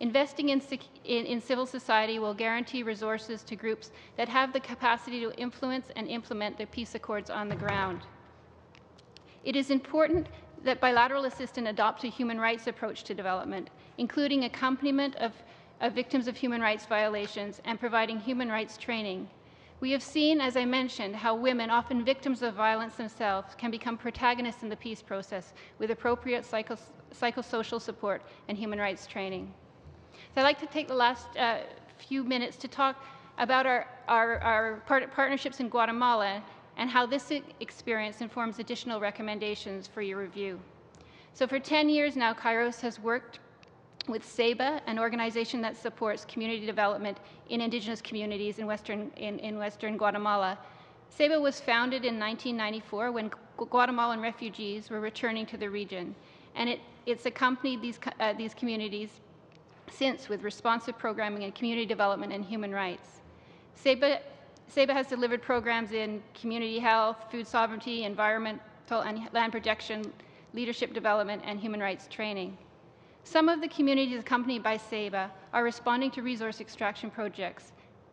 Investing in civil society will guarantee resources to groups that have the capacity to influence and implement the peace accords on the ground. It is important that bilateral assistance adopt a human rights approach to development, including accompaniment of victims of human rights violations and providing human rights training. We have seen, as I mentioned, how women, often victims of violence themselves, can become protagonists in the peace process with appropriate psychosocial support and human rights training. So I'd like to take the last few minutes to talk about our partnerships in Guatemala and how this experience informs additional recommendations for your review. So for 10 years now, Kairos has worked with SEBA, an organization that supports community development in indigenous communities in western Guatemala. SEBA was founded in 1994 when Guatemalan refugees were returning to the region, and it's accompanied these communities since with responsive programming in community development and human rights. SEBA has delivered programs in community health, food sovereignty, environmental and land protection, leadership development, and human rights training. Some of the communities accompanied by SEBA are responding to resource extraction projects,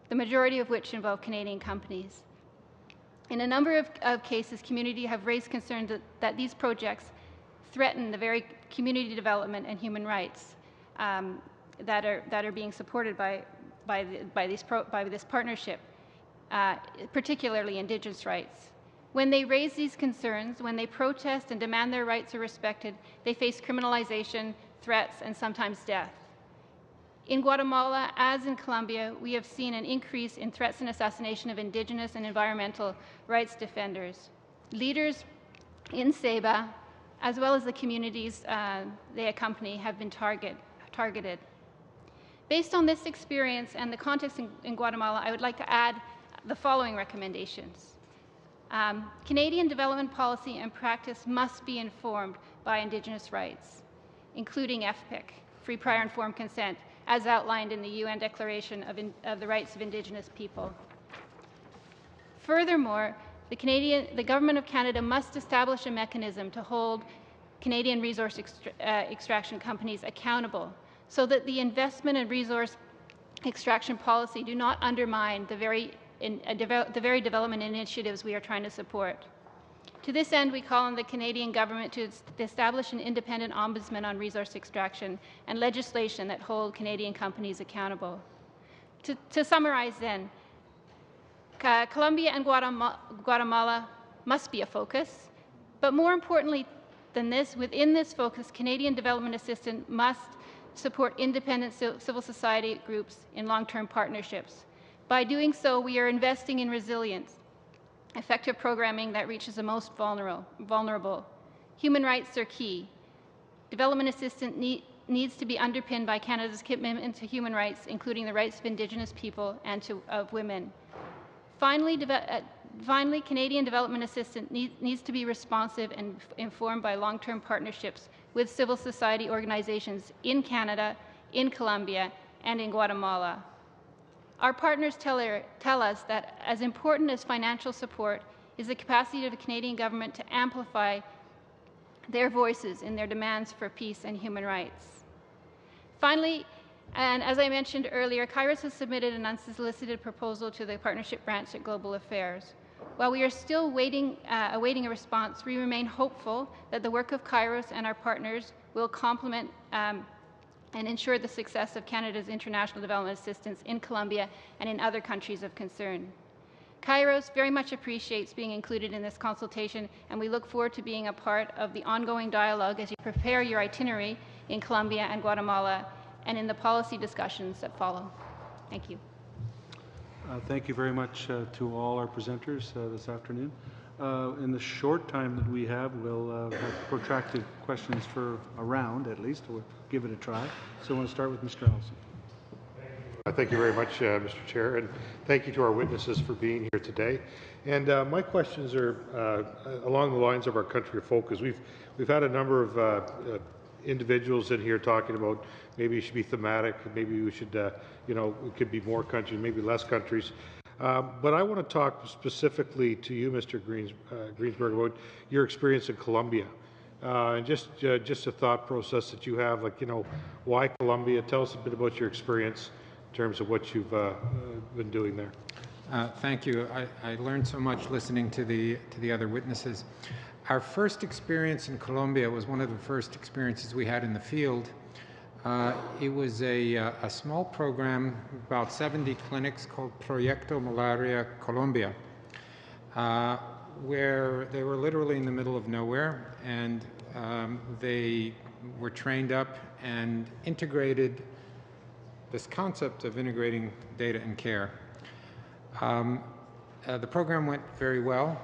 the majority of which involve Canadian companies. In a number of cases, communities have raised concerns that these projects threaten the very community development and human rights that are being supported by this partnership, particularly Indigenous rights. When they raise these concerns, when they protest and demand their rights are respected, they face criminalization, threats, and sometimes death. In Guatemala, as in Colombia, we have seen an increase in threats and assassination of Indigenous and environmental rights defenders. Leaders in SEBA, as well as the communities they accompany, have been targeted. Based on this experience and the context in Guatemala, I would like to add the following recommendations. Canadian development policy and practice must be informed by Indigenous rights, including FPIC, free prior informed consent, as outlined in the UN Declaration of the Rights of Indigenous People. Furthermore, the Government of Canada must establish a mechanism to hold Canadian resource extraction companies accountable so that the investment and resource extraction policy do not undermine the very development initiatives we are trying to support. To this end, we call on the Canadian government to establish an independent ombudsman on resource extraction and legislation that hold Canadian companies accountable. To summarize then, Colombia and Guatemala must be a focus, but more importantly than this, within this focus, Canadian development assistance must support independent civil society groups in long-term partnerships. By doing so, we are investing in resilience, effective programming that reaches the most vulnerable. Human rights are key. Development assistance needs to be underpinned by Canada's commitment to human rights, including the rights of Indigenous people and of women. Finally, Canadian development assistance needs to be responsive and informed by long-term partnerships with civil society organizations in Canada, in Colombia, and in Guatemala. Our partners tell us that as important as financial support is the capacity of the Canadian government to amplify their voices in their demands for peace and human rights. Finally, and as I mentioned earlier, Kairos has submitted an unsolicited proposal to the partnership branch at Global Affairs. While we are still awaiting a response, we remain hopeful that the work of Kairos and our partners will complement and ensure the success of Canada's international development assistance in Colombia and in other countries of concern. Kairos very much appreciates being included in this consultation, and we look forward to being a part of the ongoing dialogue as you prepare your itinerary in Colombia and Guatemala and in the policy discussions that follow. Thank you. Thank you very much to all our presenters this afternoon. In the short time that we have, we'll have protracted questions for a round at least. We'll give it a try. So I want to start with Mr. Ellison. Thank you very much, Mr. Chair, and thank you to our witnesses for being here today. And my questions are along the lines of our country of focus. We've had a number of individuals in here talking about maybe it should be thematic, maybe we should, it could be more countries, maybe less countries. But I want to talk specifically to you, Mr. Greensberg, about your experience in Colombia. And just a thought process that you have, why Colombia? Tell us a bit about your experience in terms of what you've been doing there. Thank you. I learned so much listening to the other witnesses. Our first experience in Colombia was one of the first experiences we had in the field. It was a small program, about 70 clinics, called Proyecto Malaria Colombia, where they were literally in the middle of nowhere, and they were trained up and integrated this concept of integrating data and care. The program went very well,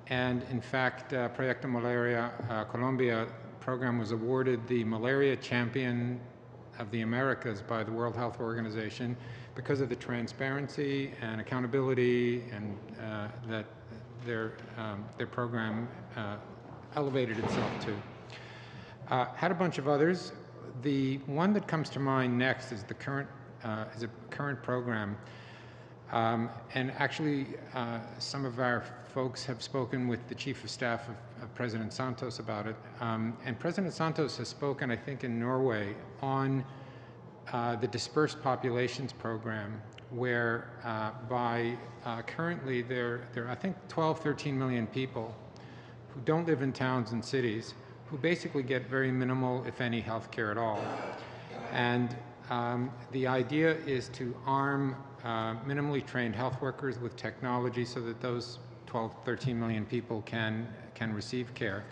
and in fact, Proyecto Malaria Colombia program was awarded the Malaria Champion of the Americas by the World Health Organization because of the transparency and accountability and that their program elevated itself to. Had a bunch of others. The one that comes to mind next is the current program, and actually some of our folks have spoken with the Chief of Staff of President Santos about it, and President Santos has spoken, I think, in Norway on the Dispersed Populations Program, where currently there are, I think, 12, 13 million people who don't live in towns and cities, who basically get very minimal, if any, health care at all. And the idea is to arm minimally trained health workers with technology so that those 12, 13 million people can receive care.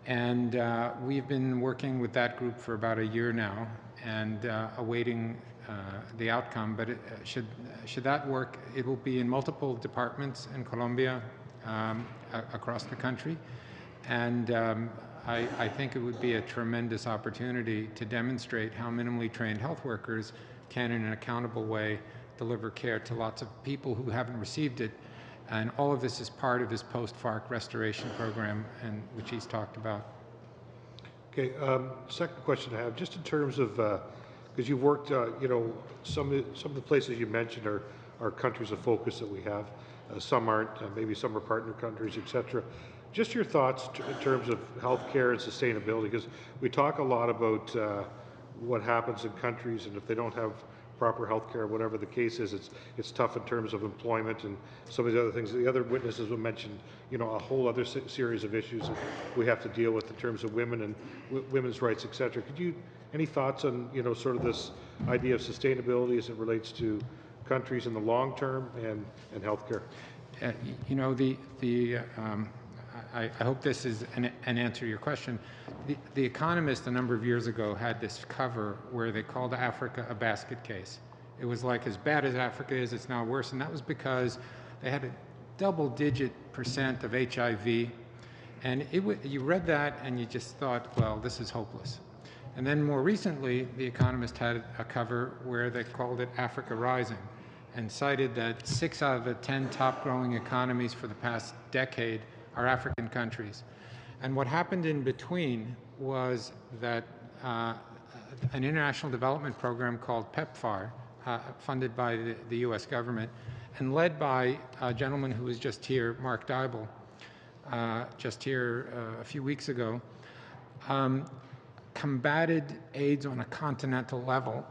And we've been working with that group for about a year now and awaiting the outcome. But should that work, it will be in multiple departments in Colombia, across the country. And I think it would be a tremendous opportunity to demonstrate how minimally trained health workers can, in an accountable way, deliver care to lots of people who haven't received it. And all of this is part of his post-FARC restoration program, and which he's talked about. Okay, second question I have, just in terms of, because you've worked, some of the places you mentioned are countries of focus that we have. Some aren't, maybe some are partner countries, etc. Just your thoughts in terms of healthcare and sustainability, because we talk a lot about what happens in countries, and if they don't have proper health care, whatever the case is, it's tough in terms of employment and some of the other things. The other witnesses will mention, a whole other series of issues that we have to deal with in terms of women and women's rights, etc. Any thoughts on, sort of this idea of sustainability as it relates to countries in the long term and health care? I hope this is an answer to your question. The Economist a number of years ago had this cover where they called Africa a basket case. It was like, as bad as Africa is, it's now worse. And that was because they had a double-digit % of HIV. And you read that and you just thought, well, this is hopeless. And then more recently, The Economist had a cover where they called it Africa Rising and cited that 6 out of the 10 top growing economies for the past decade are African countries. And what happened in between was that an international development program called PEPFAR, funded by the US government and led by a gentleman who was just here, Mark Dybel, just here a few weeks ago, combated AIDS on a continental level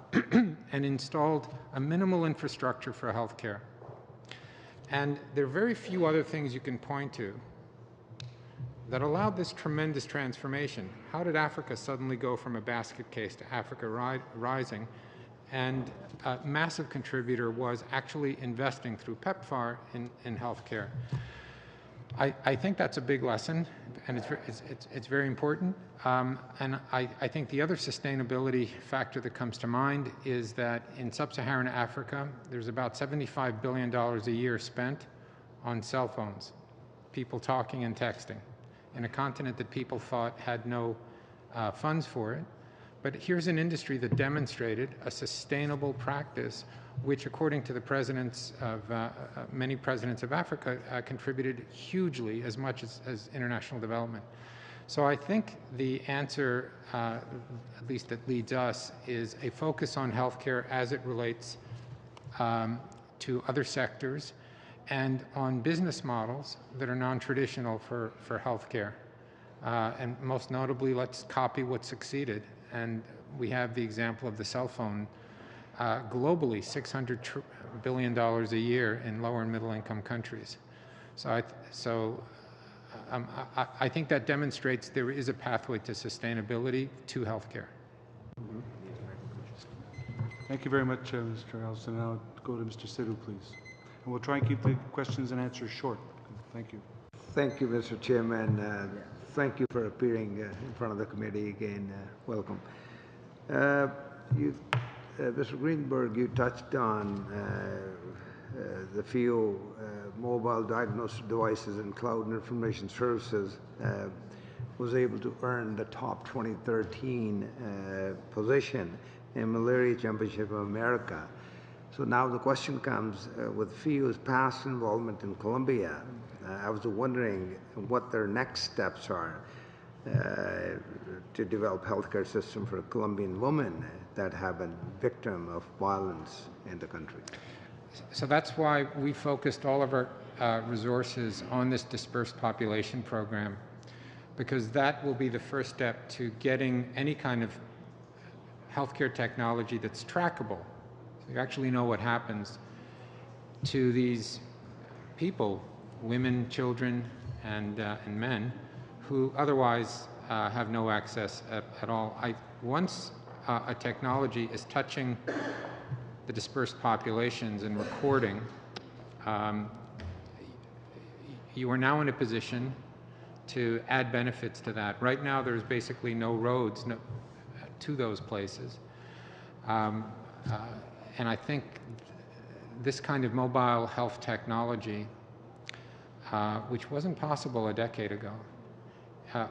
and installed a minimal infrastructure for healthcare. And there are very few other things you can point to that allowed this tremendous transformation. How did Africa suddenly go from a basket case to Africa Rising? And a massive contributor was actually investing through PEPFAR in healthcare. I think that's a big lesson, and it's very important. And I think the other sustainability factor that comes to mind is that in sub-Saharan Africa, there's about $75 billion a year spent on cell phones, people talking and texting, in a continent that people thought had no funds for it. But here's an industry that demonstrated a sustainable practice, which, according to the presidents of many presidents of Africa, contributed hugely as much as international development. So I think the answer, at least that leads us, is a focus on healthcare as it relates to other sectors and on business models that are non-traditional for healthcare. And most notably, let's copy what succeeded. And we have the example of the cell phone. Globally, $600 billion a year in lower and middle income countries. So I think that demonstrates there is a pathway to sustainability to healthcare. Thank you very much, Mr. Allison. Now go to Mr. Sidhu, please. And we'll try and keep the questions and answers short. Thank you. Thank you, Mr. Chairman. Thank you for appearing in front of the committee again. Welcome. Mr. Greenberg, you touched on the FAAE mobile diagnostic devices and cloud information services was able to earn the top 2013 position in Malaria Championship of America. So now the question comes, with FAAE's past involvement in Colombia, I was wondering what their next steps are to develop healthcare system for Colombian women that have been victim of violence in the country. So that's why we focused all of our resources on this dispersed population program, because that will be the first step to getting any kind of healthcare technology that's trackable. So you actually know what happens to these people, women, children, and men, who otherwise have no access at all. Once a technology is touching the dispersed populations and recording, you are now in a position to add benefits to that. Right now, there's basically no roads to those places. And I think this kind of mobile health technology, which wasn't possible a decade ago,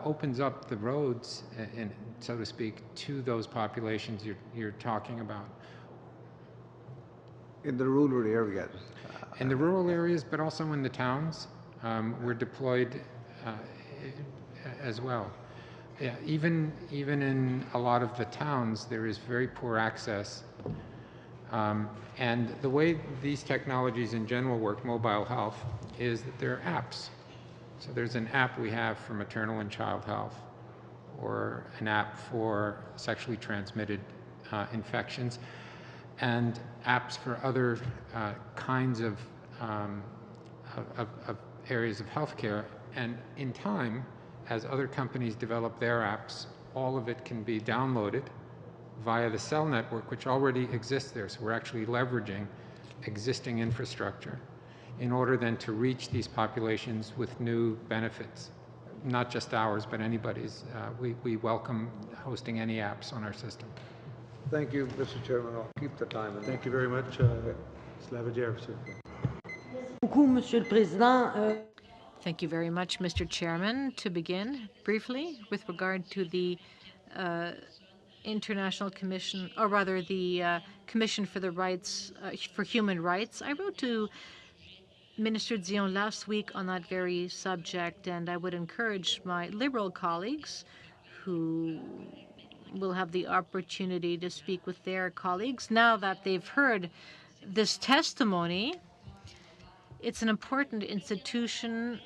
opens up the roads, so to speak, to those populations you're talking about. In the rural areas? In the rural areas, but also in the towns. We're deployed as well. Yeah, even in a lot of the towns, there is very poor access. And the way these technologies in general work, mobile health, is that they're apps. So there's an app we have for maternal and child health, or an app for sexually transmitted infections, and apps for other kinds of areas of healthcare. And in time, as other companies develop their apps, all of it can be downloaded via the cell network, which already exists there. So we're actually leveraging existing infrastructure in order then to reach these populations with new benefits, not just ours, but anybody's. We welcome hosting any apps on our system. Thank you, Mr. Chairman. I'll keep the time. Thank you very much. Thank you very much, Mr. Chairman. To begin, briefly, with regard to the International Commission, or rather the Commission for the Rights, for Human Rights, I wrote to Minister Dion last week on that very subject, and I would encourage my Liberal colleagues who will have the opportunity to speak with their colleagues now that they've heard this testimony. It's an important institution.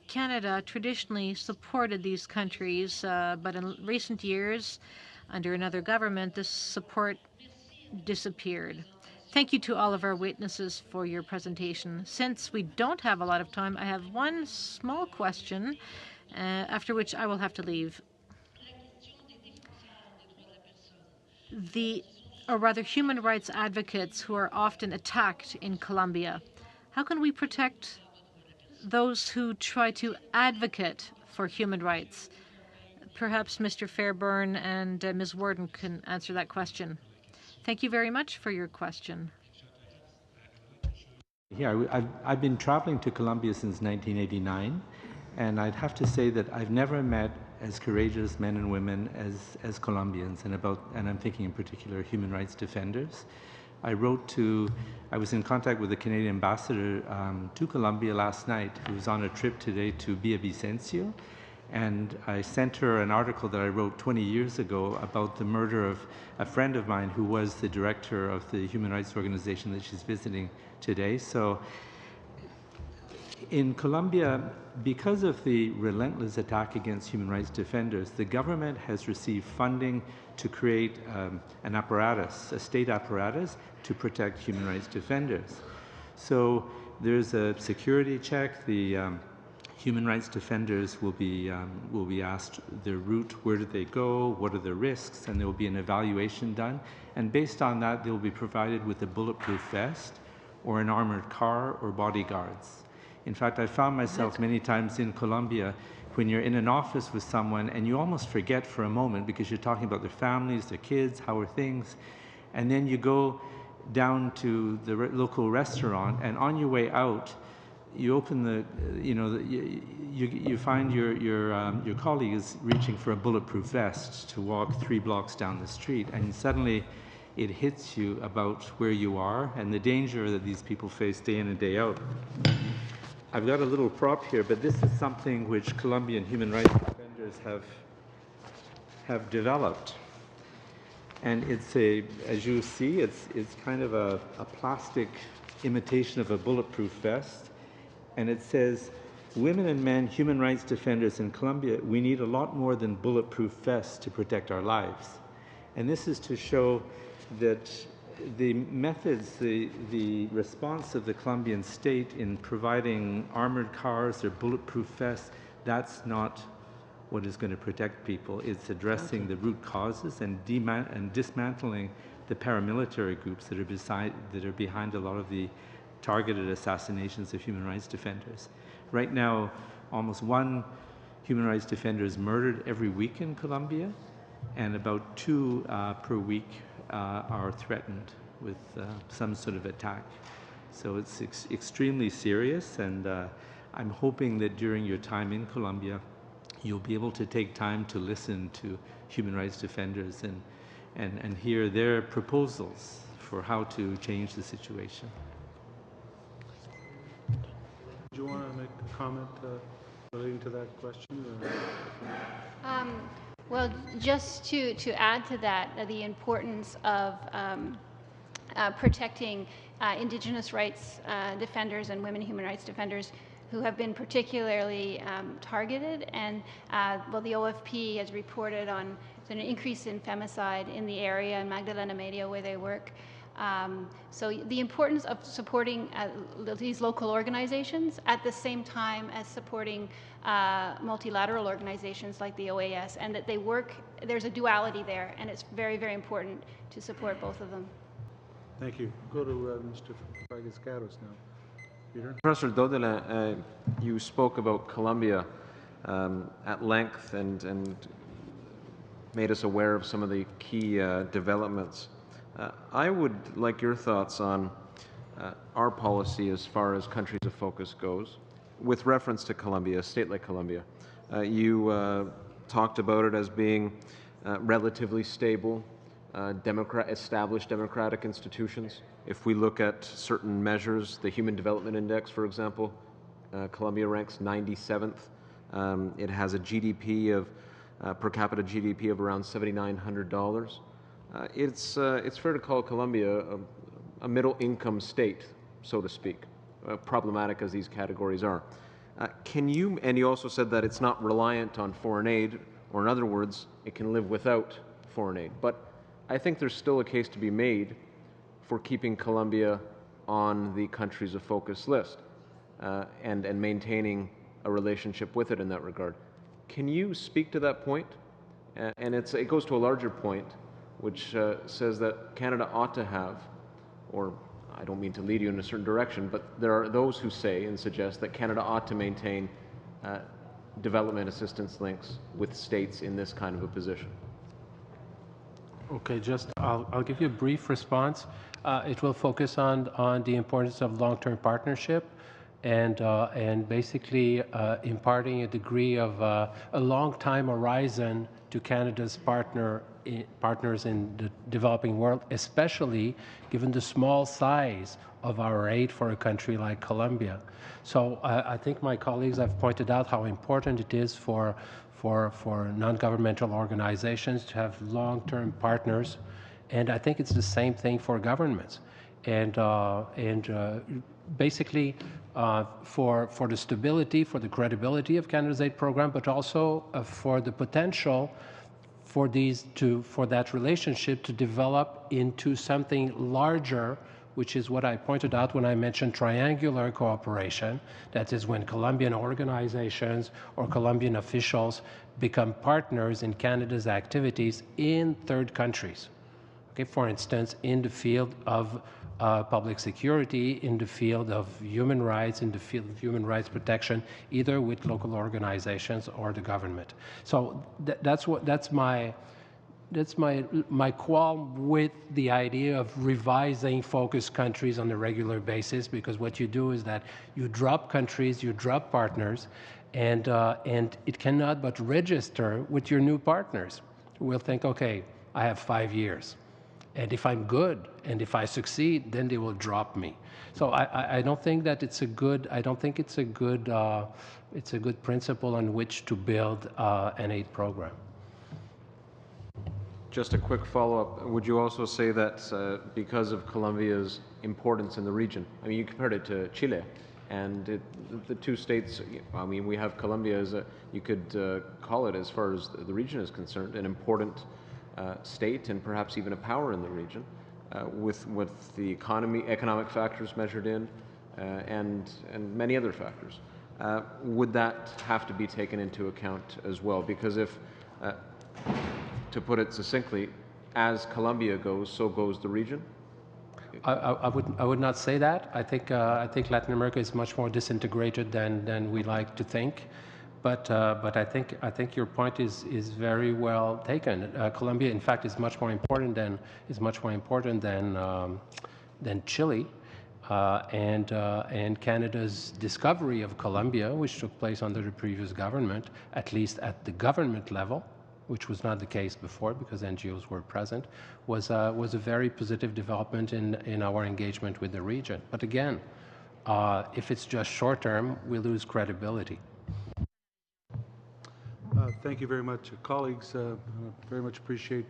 Canada traditionally supported these countries, but in recent years, under another government, this support disappeared. Thank you to all of our witnesses for your presentation. Since we don't have a lot of time, I have one small question, after which I will have to leave. The or rather human rights advocates who are often attacked in Colombia. How can we protect those who try to advocate for human rights? Perhaps Mr. Fairburn and Ms. Warden can answer that question. Thank you very much for your question. Yeah, I've been traveling to Colombia since 1989, and I'd have to say that I've never met as courageous men and women as Colombians, and I'm thinking in particular human rights defenders. I was in contact with the Canadian ambassador to Colombia last night, who was on a trip today to Villavicencio, and I sent her an article that I wrote 20 years ago about the murder of a friend of mine who was the director of the human rights organization that she's visiting today. So in Colombia, because of the relentless attack against human rights defenders, the government has received funding to create an apparatus, a state apparatus, to protect human rights defenders. So there's a security check. The human rights defenders will be asked their route, where do they go, what are the risks, and there will be an evaluation done. And based on that, they'll be provided with a bulletproof vest or an armored car or bodyguards. In fact, I found myself many times in Colombia when you're in an office with someone and you almost forget for a moment because you're talking about their families, their kids, how are things, and then you go down to the local restaurant, and on your way out, you open you find your colleague is reaching for a bulletproof vest to walk 3 blocks down the street, and suddenly it hits you about where you are and the danger that these people face day in and day out. I've got a little prop here, but this is something which Colombian human rights defenders have developed. And it's as you see, it's kind of a plastic imitation of a bulletproof vest. And it says, women and men, human rights defenders in Colombia, we need a lot more than bulletproof vests to protect our lives. And this is to show that the methods, the response of the Colombian state in providing armored cars or bulletproof vests, that's not what is going to protect people. It's addressing the root causes and dismantling the paramilitary groups that are behind a lot of the targeted assassinations of human rights defenders. Right now, almost 1 human rights defender is murdered every week in Colombia, and about 2 per week are threatened with some sort of attack. So it's extremely serious, and I'm hoping that during your time in Colombia, you'll be able to take time to listen to human rights defenders and hear their proposals for how to change the situation. Do you want to make a comment relating to that question? Well, just to add to that, the importance of protecting Indigenous rights defenders and women human rights defenders who have been particularly targeted. And well, the OFP has reported on an increase in femicide in the area in Magdalena Medio where they work. So the importance of supporting these local organizations at the same time as supporting multilateral organizations like the OAS, and that they work, there's a duality there, and it's very, very important to support both of them. Thank you. Go to Mr. Vargas-Gatos now. Peter? Professor Dodela, you spoke about Colombia at length and made us aware of some of the key developments. I would like your thoughts on our policy as far as countries of focus goes, with reference to Colombia, a state like Colombia. You talked about it as being relatively stable, established democratic institutions. If we look at certain measures, the Human Development Index, for example, Colombia ranks 97th. It has a GDP of per capita GDP of around $7,900. It's fair to call Colombia a middle-income state, so to speak, problematic as these categories are. And you also said that it's not reliant on foreign aid, or in other words, it can live without foreign aid. But I think there's still a case to be made for keeping Colombia on the countries of focus list and maintaining a relationship with it in that regard. Can you speak to that point? And it goes to a larger point. which says that Canada ought to have, or I don't mean to lead you in a certain direction, but there are those who say and suggest that Canada ought to maintain development assistance links with states in this kind of a position. Okay, I'll give you a brief response. It will focus on the importance of long-term partnership and basically imparting a degree of a long time horizon to Canada's partners in the developing world, especially given the small size of our aid for a country like Colombia. So I think my colleagues have pointed out how important it is for non-governmental organizations to have long-term partners, and I think it's the same thing for governments. And basically for the stability, for the credibility of Canada's aid program, but also for the potential for that relationship to develop into something larger, which is what I pointed out when I mentioned triangular cooperation. That is when Colombian organizations or Colombian officials become partners in Canada's activities in third countries. Okay, for instance, in the field of public security, in the field of human rights, in the field of human rights protection, either with local organizations or the government. So that's my qualm with the idea of revising focus countries on a regular basis, because what you do is that you drop countries, you drop partners, and it cannot but register with your new partners. We'll think, okay, I have 5 years. And if I'm good and if I succeed, then they will drop me. So I don't think that it's a good. I don't think it's a good. It's a good principle on which to build an aid program. Just a quick follow-up. Would you also say that because of Colombia's importance in the region, I mean, you compared it to Chile, and the two states, I mean, we have Colombia as you could call it, as far as the region is concerned, an important state and perhaps even a power in the region, with the economic factors measured in, and many other factors. Would that have to be taken into account as well? Because if, to put it succinctly, as Colombia goes, so goes the region. I would not say that. I think Latin America is much more disintegrated than we like to think. But I think your point is very well taken. Colombia, in fact, is much more important than Chile, and Canada's discovery of Colombia, which took place under the previous government, at least at the government level, which was not the case before because NGOs were present, was a very positive development in our engagement with the region. But again, if it's just short term, we lose credibility. Thank you very much, colleagues. Very much appreciate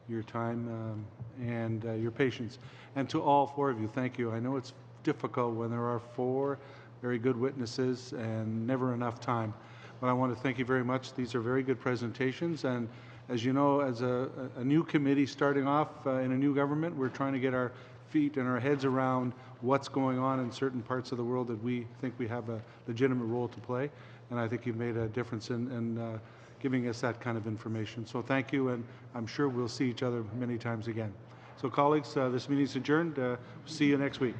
your time and your patience. And to all four of you, thank you. I know it's difficult when there are four very good witnesses and never enough time. But I want to thank you very much. These are very good presentations. And as you know, as a new committee starting off in a new government, we're trying to get our feet and our heads around what's going on in certain parts of the world that we think we have a legitimate role to play. And I think you've made a difference in giving us that kind of information. So thank you, and I'm sure we'll see each other many times again. So colleagues, this meeting is adjourned. See you next week.